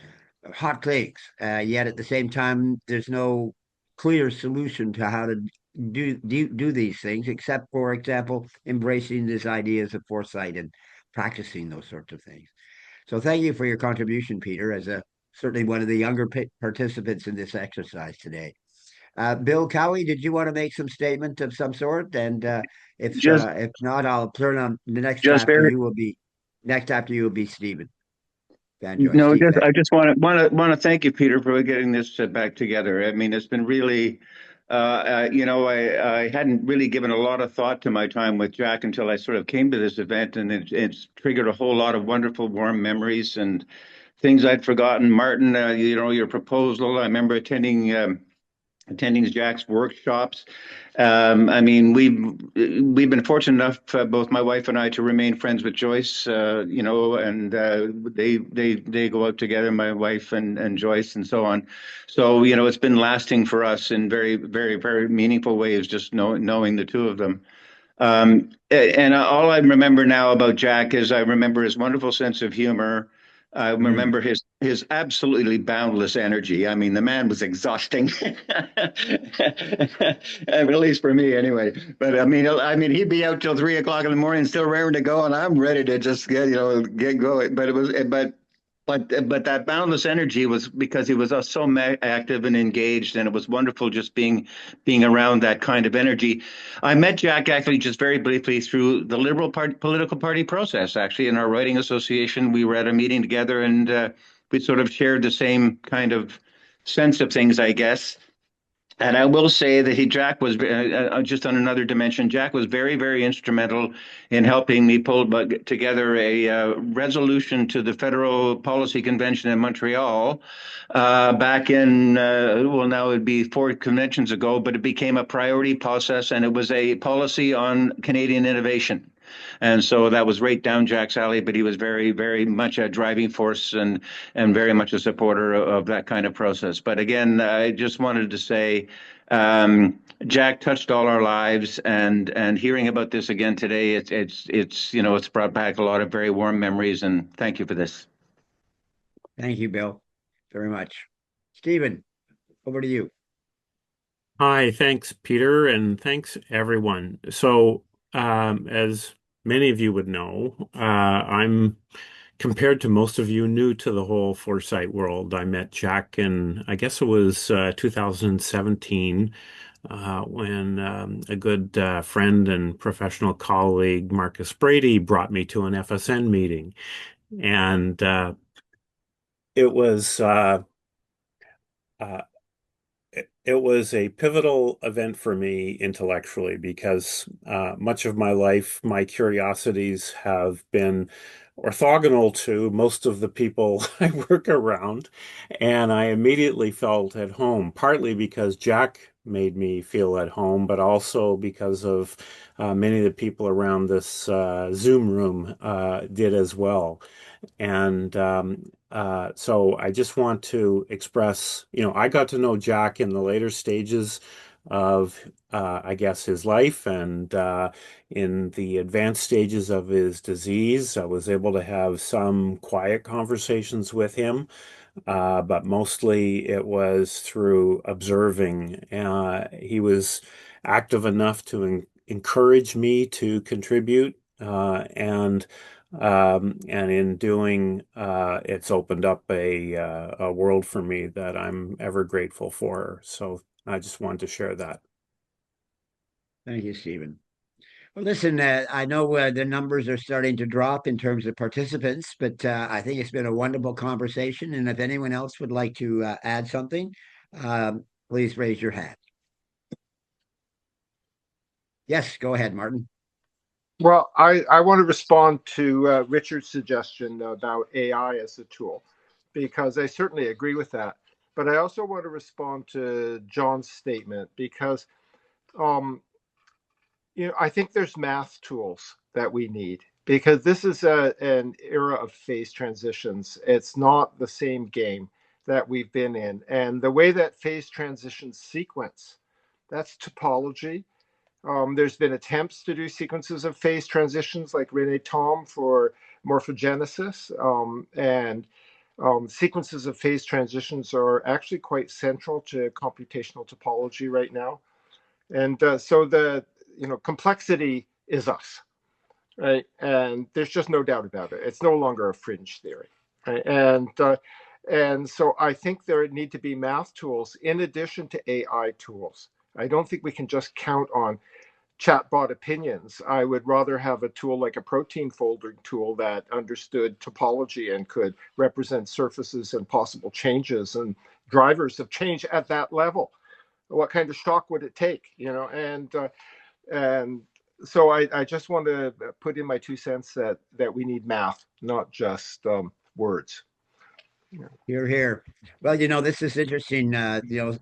hot takes. Yet at the same time, there's no clear solution to how to do these things, except, for example, embracing these ideas of foresight and practicing those sorts of things. So thank you for your contribution, Peter, as certainly one of the younger participants in this exercise today. Bill Cowie, did you want to make some statement of some sort? And if not, I'll turn on the next after you will be Stephen. No, I just want to thank you, Peter, for getting this back together. I mean, it's been really I hadn't really given a lot of thought to my time with Jack until I sort of came to this event, and it's triggered a whole lot of wonderful, warm memories and things I'd forgotten. Martin, your proposal, I remember attending Jack's workshops. I mean, we've been fortunate enough, both my wife and I, to remain friends with Joyce. And they go out together, my wife and Joyce, and so on. So it's been lasting for us in very, very, very meaningful ways, just knowing the two of them. And all I remember now about Jack is I remember his wonderful sense of humor. I remember his absolutely boundless energy. I mean, the man was exhausting, at least for me, anyway. But he'd be out till 3 o'clock in the morning, still raring to go, and I'm ready to just get going. But that boundless energy was because he was so active and engaged, and it was wonderful just being around that kind of energy. I met Jack actually just very briefly through the Liberal Party political party process. Actually, in our writing association, we were at a meeting together, and we sort of shared the same kind of sense of things, I guess. And I will say that Jack was just on another dimension. Jack was very, very instrumental in helping me pull together a resolution to the Federal Policy Convention in Montreal back in, now it'd be 4 conventions ago, but it became a priority process, and it was a policy on Canadian innovation. And so that was right down Jack's alley, but he was very, very much a driving force and very much a supporter of that kind of process. But again, I just wanted to say, Jack touched all our lives, and hearing about this again today, it's brought back a lot of very warm memories. And thank you for this. Thank you, Bill, very much. Stephen, over to you. Hi, thanks, Peter, and thanks, everyone. So, as many of you would know, I'm, compared to most of you, new to the whole Foresight world. I met Jack in, I guess it was 2017, when a good friend and professional colleague, Marcus Brady, brought me to an FSN meeting. And it was it was a pivotal event for me intellectually because much of my life, my curiosities have been orthogonal to most of the people I work around. And I immediately felt at home, partly because Jack made me feel at home, but also because of many of the people around this Zoom room did as well. And so I just want to express, I got to know Jack in the later stages of, I guess, his life, and in the advanced stages of his disease. I was able to have some quiet conversations with him, but mostly it was through observing. He was active enough to encourage me to contribute, and in doing, it's opened up a world for me that I'm ever grateful for. So I just wanted to share that. Thank you, Stephen. Well, listen, I know the numbers are starting to drop in terms of participants, but I think it's been a wonderful conversation. And if anyone else would like to add something, please raise your hand. Yes, go ahead, Martin. Well, I want to respond to Richard's suggestion about AI as a tool, because I certainly agree with that. But I also want to respond to John's statement because, I think there's math tools that we need, because this is an era of phase transitions. It's not the same game that we've been in. And the way that phase transitions sequence, that's topology. There's been attempts to do sequences of phase transitions like Rene Thom for morphogenesis, and sequences of phase transitions are actually quite central to computational topology right now. And so the complexity is us, right? And there's just no doubt about it. It's no longer a fringe theory, right? And so I think there need to be math tools in addition to AI tools. I don't think we can just count on chatbot opinions. I would rather have a tool like a protein folding tool that understood topology and could represent surfaces and possible changes and drivers of change at that level. what kind of shock would it take, and so I just want to put in my 2 cents that we need math, not just words. You're here. Well, this is interesting.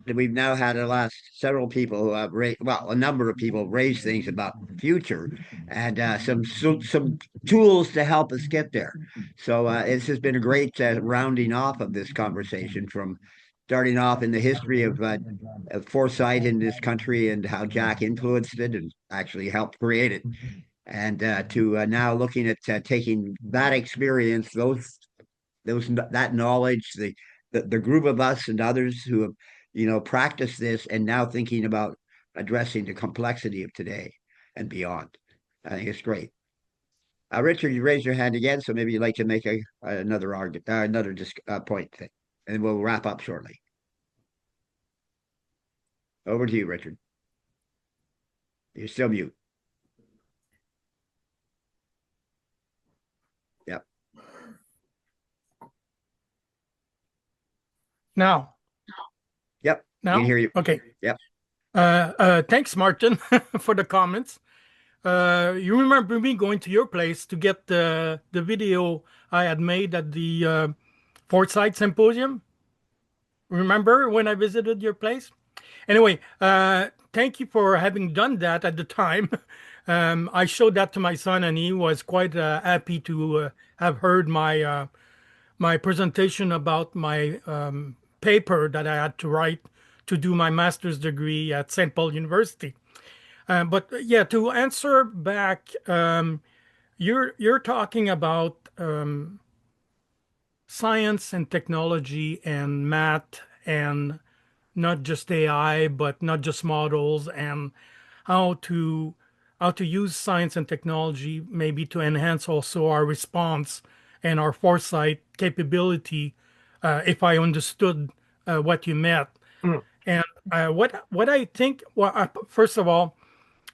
We've now had the last several people who have a number of people raise things about the future and some tools to help us get there. So this has been a great rounding off of this conversation from starting off in the history of foresight in this country and how Jack influenced it and actually helped create it. And to now looking at taking that experience, that knowledge, the group of us and others who have practiced this and now thinking about addressing the complexity of today and beyond. I think it's great. Richard, you raised your hand again, so maybe you'd like to make another argument, point thing, and we'll wrap up shortly. Over to you, Richard. You're still mute. Yep. Now. Yep. Now? I can hear you. Okay. Yep. Thanks, Martin, for the comments. You remember me going to your place to get the video I had made at the Foresight Symposium? Remember when I visited your place? Anyway, thank you for having done that at the time. I showed that to my son, and he was quite happy to have heard my my presentation about my paper that I had to write to do my master's degree at St. Paul University. But yeah, to answer back, you're talking about science and technology and math and not just AI, but not just models, and how to use science and technology maybe to enhance also our response and our foresight capability, if I understood what you meant. And what I think, well, first of all,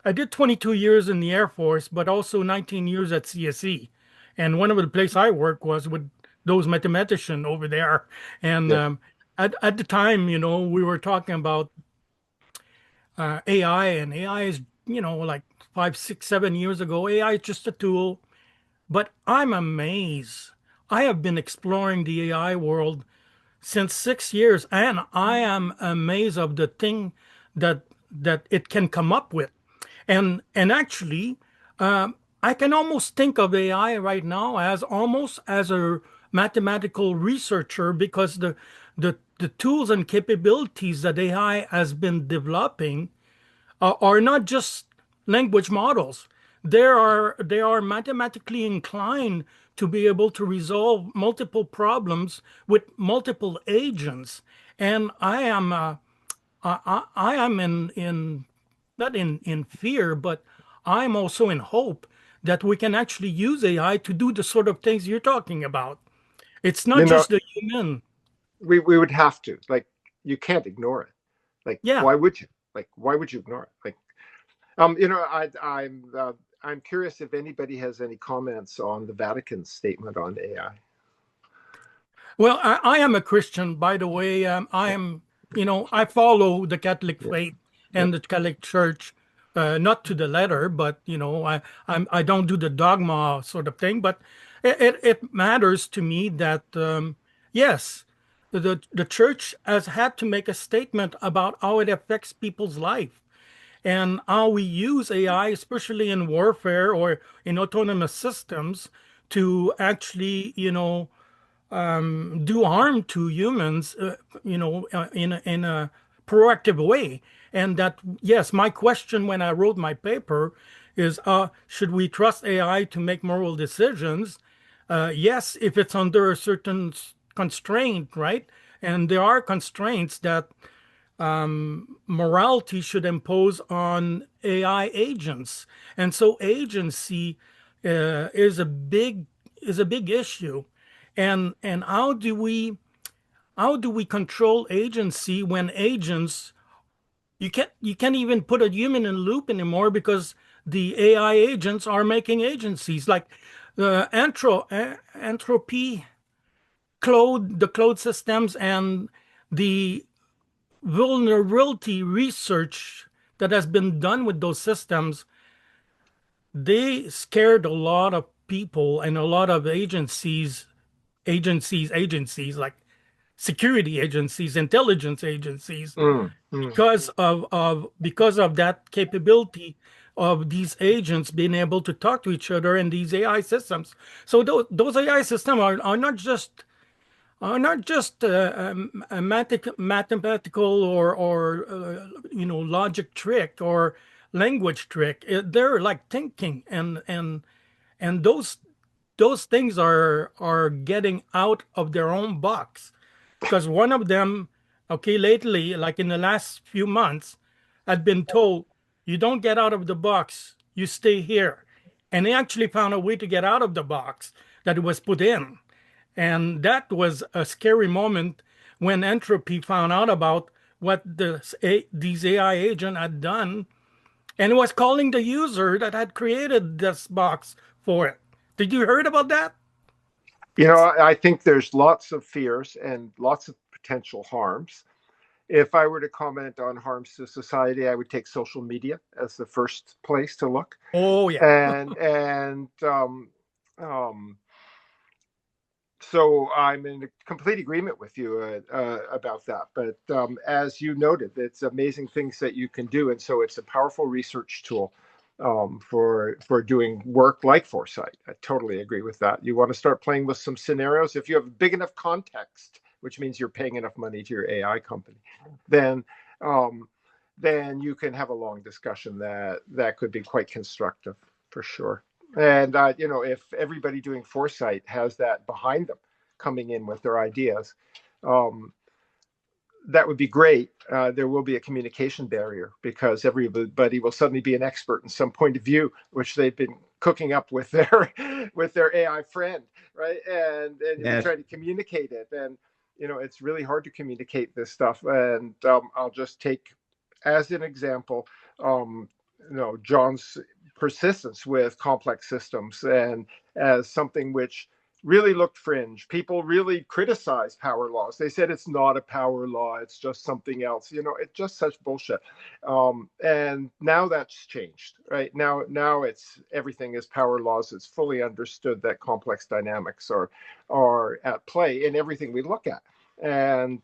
I did 22 years in the Air Force, but also 19 years at CSE. And one of the places I worked was with those mathematicians over there. And at the time, we were talking about AI, and AI is, like 5, 6, 7 years ago. AI is just a tool. But I'm amazed. I have been exploring the AI world since 6 years, and I am amazed of the thing that it can come up with. And actually, I can almost think of AI right now as almost as a mathematical researcher, because the tools and capabilities that AI has been developing are not just language models. They are mathematically inclined to be able to resolve multiple problems with multiple agents. And I am in not in fear, but I'm also in hope that we can actually use AI to do the sort of things you're talking about. It's not just the human. We would have to, you can't ignore it. Why would you? Why would you ignore it? I'm curious if anybody has any comments on the Vatican's statement on AI. Well, I am a Christian, by the way. I am, I follow the Catholic faith and the Catholic Church, not to the letter, but I don't do the dogma sort of thing. But it matters to me that yes, the Church has had to make a statement about how it affects people's life and how we use AI, especially in warfare or in autonomous systems, to actually do harm to humans, in a proactive way. And that, yes, my question when I wrote my paper is, should we trust AI to make moral decisions? Yes, if it's under a certain constraint, right? And there are constraints that morality should impose on AI agents. And so agency is a big issue. And how do we control agency when agents, you can't even put a human in the loop anymore, because the AI agents are making agencies like the entropy, the Claude systems, and the vulnerability research that has been done with those systems, they scared a lot of people and a lot of agencies like security agencies, intelligence agencies, because of that capability of these agents being able to talk to each other in these AI systems. So those AI systems are not just a mathematical or logic trick or language trick. They're like thinking, and those things are getting out of their own box, because one of them, okay, lately, like in the last few months, had been told, you don't get out of the box, you stay here. And they actually found a way to get out of the box that it was put in. And that was a scary moment when Entropy found out about what these AI agent had done, and it was calling the user that had created this box for it. Did you heard about that? I think there's lots of fears and lots of potential harms. If I were to comment on harms to society, I would take social media as the first place to look. Oh yeah. And so I'm in complete agreement with you about that. But as you noted, it's amazing things that you can do, and so it's a powerful research tool for doing work like Foresight. I totally agree with that. You want to start playing with some scenarios. If you have big enough context, which means you're paying enough money to your AI company, then you can have a long discussion that could be quite constructive for sure. And if everybody doing Foresight has that behind them, coming in with their ideas, that would be great. There will be a communication barrier because everybody will suddenly be an expert in some point of view, which they've been cooking up with their AI friend, right? And yes, try to communicate it, and it's really hard to communicate this stuff. And I'll just take as an example, John's persistence with complex systems and as something which really looked fringe. People really criticized power laws. They said it's not a power law, it's just something else. It's just such bullshit. And now that's changed, right? Now it's everything is power laws. It's fully understood that complex dynamics are at play in everything we look at. And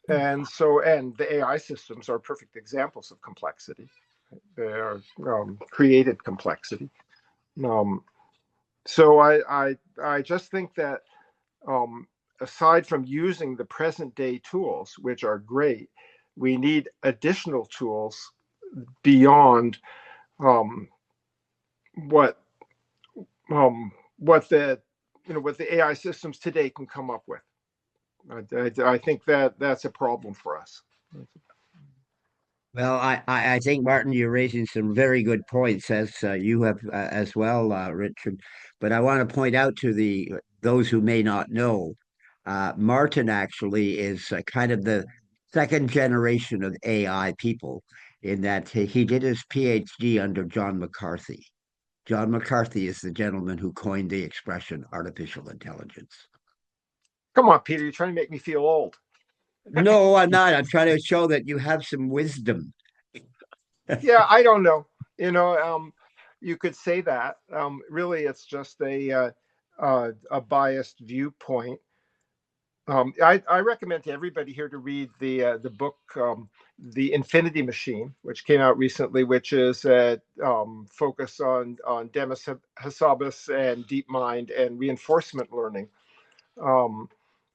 the AI systems are perfect examples of complexity. They are created complexity. So I just think that aside from using the present day tools, which are great, we need additional tools beyond what the AI systems today can come up with. I think that's a problem for us. Well, I think, Martin, you're raising some very good points, as you have as well, Richard. But I want to point out to those who may not know, Martin actually is kind of the second generation of AI people, in that he did his PhD under John McCarthy. John McCarthy is the gentleman who coined the expression artificial intelligence. Come on, Peter, you're trying to make me feel old. No, I'm not. I'm trying to show that you have some wisdom. Yeah, I don't know. You could say that. Really, it's just a biased viewpoint. I recommend to everybody here to read the book, The Infinity Machine, which came out recently, which is a focus on Demis Hassabis and DeepMind and reinforcement learning.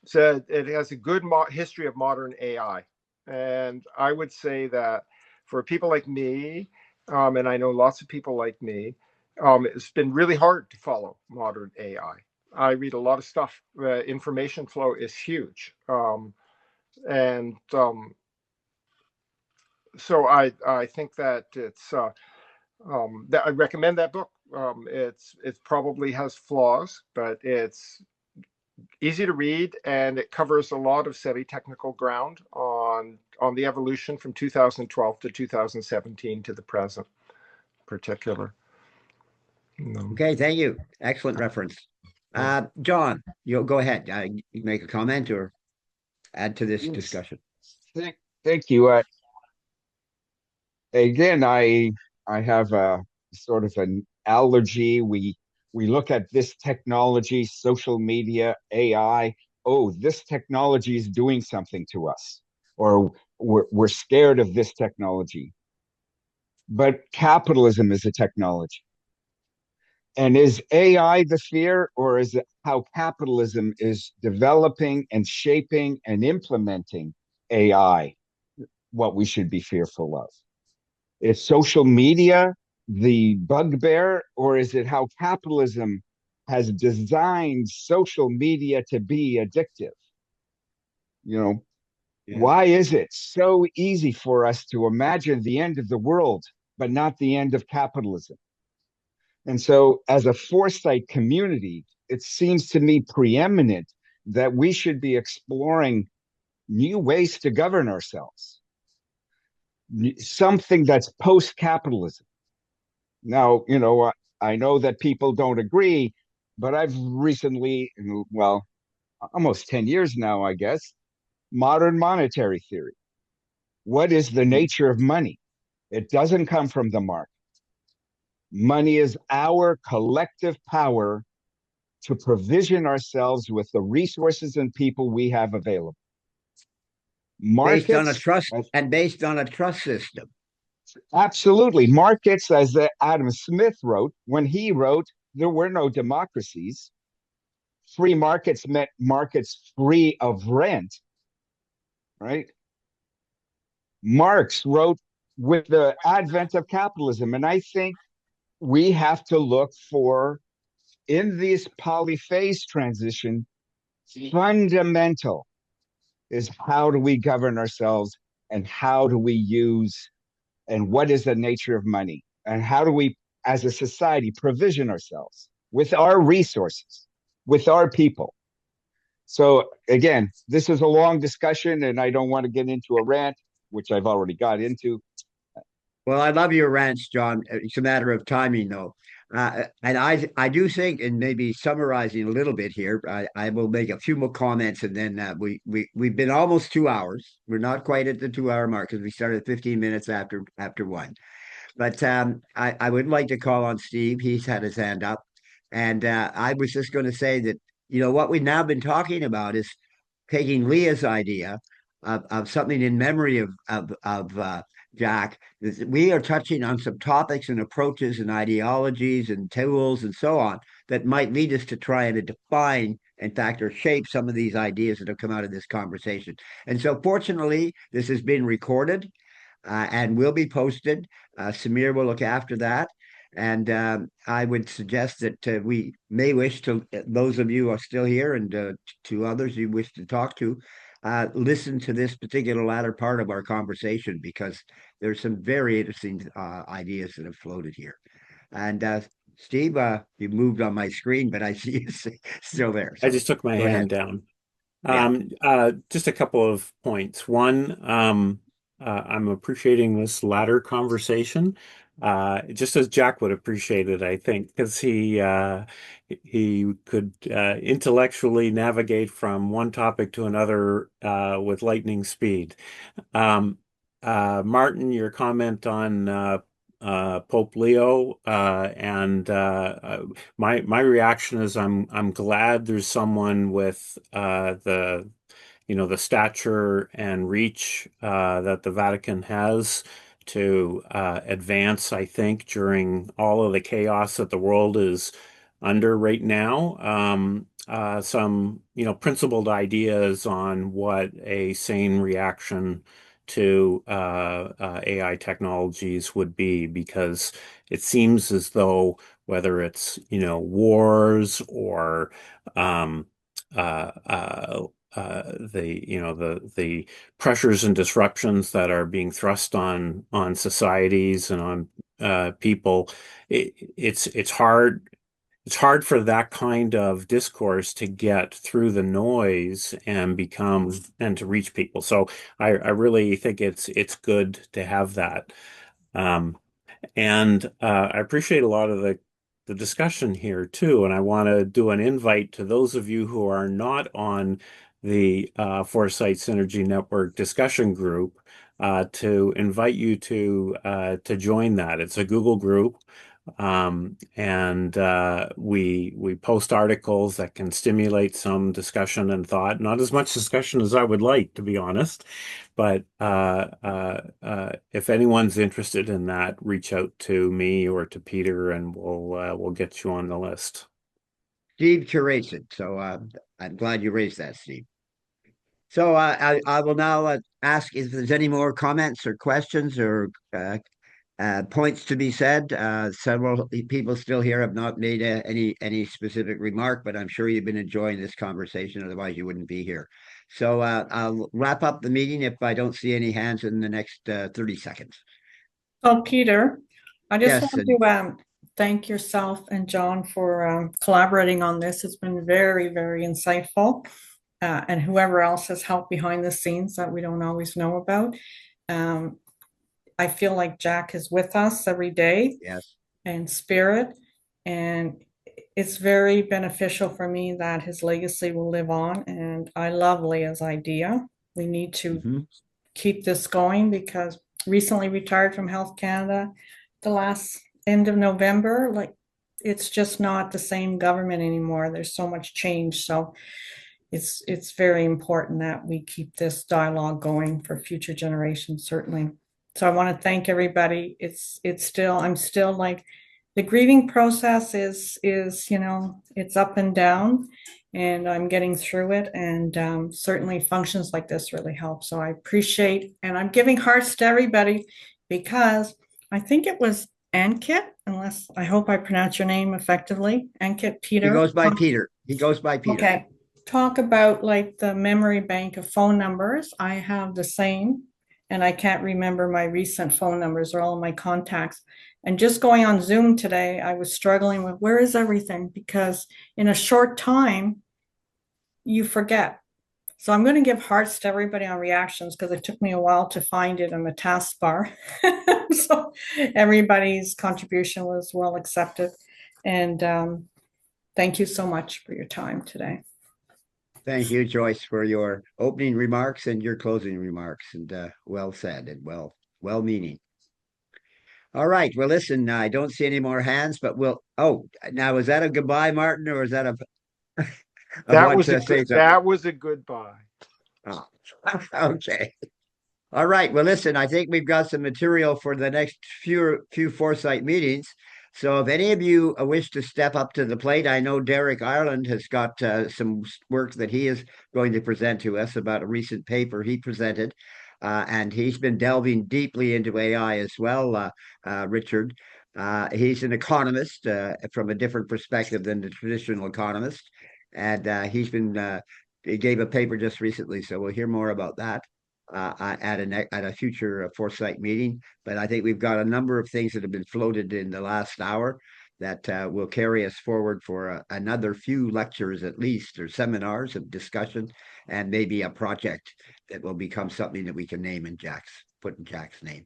So it has a good history of modern AI. And I would say that for people like me, and I know lots of people like me, it's been really hard to follow modern AI. I read a lot of stuff. Information flow is huge. And so I think that it's that I recommend that book. It probably has flaws, but it's easy to read, and it covers a lot of semi-technical ground on the evolution from 2012 to 2017 to the present, in particular. Okay, thank you. Excellent reference. John, you go ahead. You make a comment or add to this discussion. Thank you. Again, I have a sort of an allergy. We look at this technology, social media, AI. Oh, this technology is doing something to us, or we're scared of this technology. But capitalism is a technology. And is AI the fear, or is it how capitalism is developing and shaping and implementing AI what we should be fearful of? Is social media the bugbear, or is it how capitalism has designed social media to be addictive? You know, why is it so easy for us to imagine the end of the world, but not the end of capitalism? And so, as a foresight community, it seems to me preeminent that we should be exploring new ways to govern ourselves, something that's post capitalism. Now, I know that people don't agree, but I've recently, well, almost 10 years now, I guess, modern monetary theory. What is the nature of money? It doesn't come from the market. Money is our collective power to provision ourselves with the resources and people we have available. Based on a Markets, trust and based on a trust system. absolutely. Markets, as Adam Smith wrote, when he wrote, there were no democracies. Free markets meant markets free of rent, right? Marx wrote with the advent of capitalism. And I think we have to look for, in this polyphase transition, fundamental is how do we govern ourselves, and how do we use, and what is the nature of money, and how do we, as a society, provision ourselves with our resources, with our people. So again, this is a long discussion, and I don't want to get into a rant, which I've already got into. Well, I love your rants, John. It's a matter of timing, though. And I do think, and maybe summarizing a little bit here, I will make a few more comments, and then we've been almost 2 hours. We're not quite at the 2 hour mark because we started 15 minutes after one. But I would like to call on Steve. He's had his hand up, and I was just going to say that what we've now been talking about is taking Leah's idea of something in memory of Jack. We are touching on some topics and approaches and ideologies and tools and so on that might lead us to try and define, in fact, or shape some of these ideas that have come out of this conversation. And so, fortunately, this has been recorded and will be posted. Samir will look after that. And I would suggest that we may wish to, those of you who are still here and to others you wish to talk to, listen to this particular latter part of our conversation, because there's some very interesting ideas that have floated here. And Steve, you moved on my screen, but I see you still there. So I just took my hand down. Just a couple of points. One, I'm appreciating this latter conversation, just as Jack would appreciate it, I think, because he could intellectually navigate from one topic to another with lightning speed. Martin, your comment on Pope Leo, and my reaction is I'm glad there's someone with the stature and reach that the Vatican has to advance, I think, during all of the chaos that the world is under right now. Some principled ideas on what a sane reaction to AI technologies would be, because it seems as though whether it's wars or the pressures and disruptions that are being thrust on societies and on people, it's hard. It's hard for that kind of discourse to get through the noise and to reach people. So I really think it's good to have that. And I appreciate a lot of the discussion here too. And I want to do an invite to those of you who are not on the Foresight Synergy Network discussion group to invite you to join that. It's a Google group. And we post articles that can stimulate some discussion and thought. Not as much discussion as I would like, to be honest. But if anyone's interested in that, reach out to me or to Peter, and we'll get you on the list. Steve curates it, so I'm glad you raised that, Steve. So I will now ask if there's any more comments or questions or points to be said. Several people still here have not made any specific remark, but I'm sure you've been enjoying this conversation. Otherwise, you wouldn't be here. So I'll wrap up the meeting if I don't see any hands in the next 30 seconds. Oh, Peter, I just Yes, want to thank yourself and John for collaborating on this. It's been very, very insightful. And whoever else has helped behind the scenes that we don't always know about. I feel like Jack is with us every day. Yes. And spirit. And it's very beneficial for me that his legacy will live on. And I love Leah's idea. We need to keep this going because recently retired from Health Canada the last end of November. Like, it's just not the same government anymore. There's so much change. So it's very important that we keep this dialogue going for future generations, certainly. So I want to thank everybody. I'm still like, the grieving process is, it's up and down, and I'm getting through it. And certainly functions like this really help. So I appreciate, and I'm giving hearts to everybody because I think it was Ankit, unless I hope I pronounce your name effectively. Ankit Peter. He goes by Peter. He goes by Peter. Okay. Talk about like the memory bank of phone numbers. I have the same, and I can't remember my recent phone numbers or all of my contacts. And just going on Zoom today, I was struggling with where is everything? Because in a short time, you forget. So I'm going to give hearts to everybody on reactions because it took me a while to find it in the taskbar. So everybody's contribution was well accepted. And thank you so much for your time today. Thank you, Joyce, for your opening remarks and your closing remarks, and well said and well-meaning. All right. Well, listen, I don't see any more hands, but now is that a goodbye, Martin, or is that a that was a goodbye. Oh, okay. All right. Well, listen, I think we've got some material for the next few Foresight meetings. So if any of you wish to step up to the plate, I know Derek Ireland has got some work that he is going to present to us about a recent paper he presented. And he's been delving deeply into AI as well, Richard. He's an economist from a different perspective than the traditional economist. And he gave a paper just recently, so we'll hear more about that at a future Foresight meeting. But I think we've got a number of things that have been floated in the last hour that will carry us forward for another few lectures at least, or seminars of discussion, and maybe a project that will become something that we can name put in Jack's name.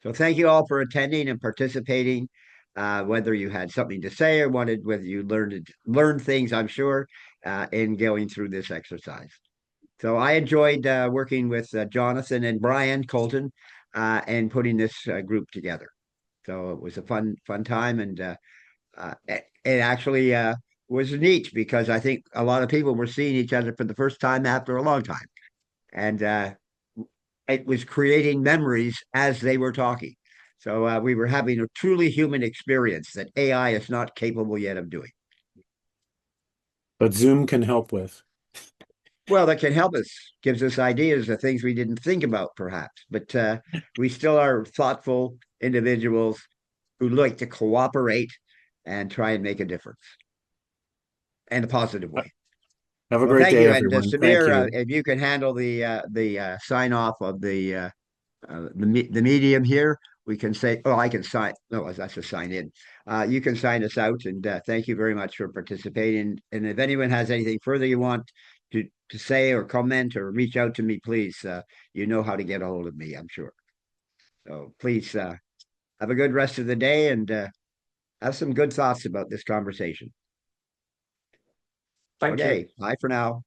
So thank you all for attending and participating. Whether you had something to say or whether you learned things, I'm sure, in going through this exercise. So I enjoyed working with Jonathan and Brian Colton and putting this group together. So it was a fun time, and it actually was neat because I think a lot of people were seeing each other for the first time after a long time, and it was creating memories as they were talking. So we were having a truly human experience that AI is not capable yet of doing. But Zoom can help with. Well, that can help us, gives us ideas of things we didn't think about, perhaps. But we still are thoughtful individuals who like to cooperate and try and make a difference in a positive way. Have a great day, everyone. And Samir, if you can handle the sign off of the medium here, we can say, I can sign. No, that's a sign in. You can sign us out, and thank you very much for participating. And if anyone has anything further you want to say or comment or reach out to me, please, you know how to get a hold of me, I'm sure. So please have a good rest of the day and have some good thoughts about this conversation. Thank you. Okay, bye for now.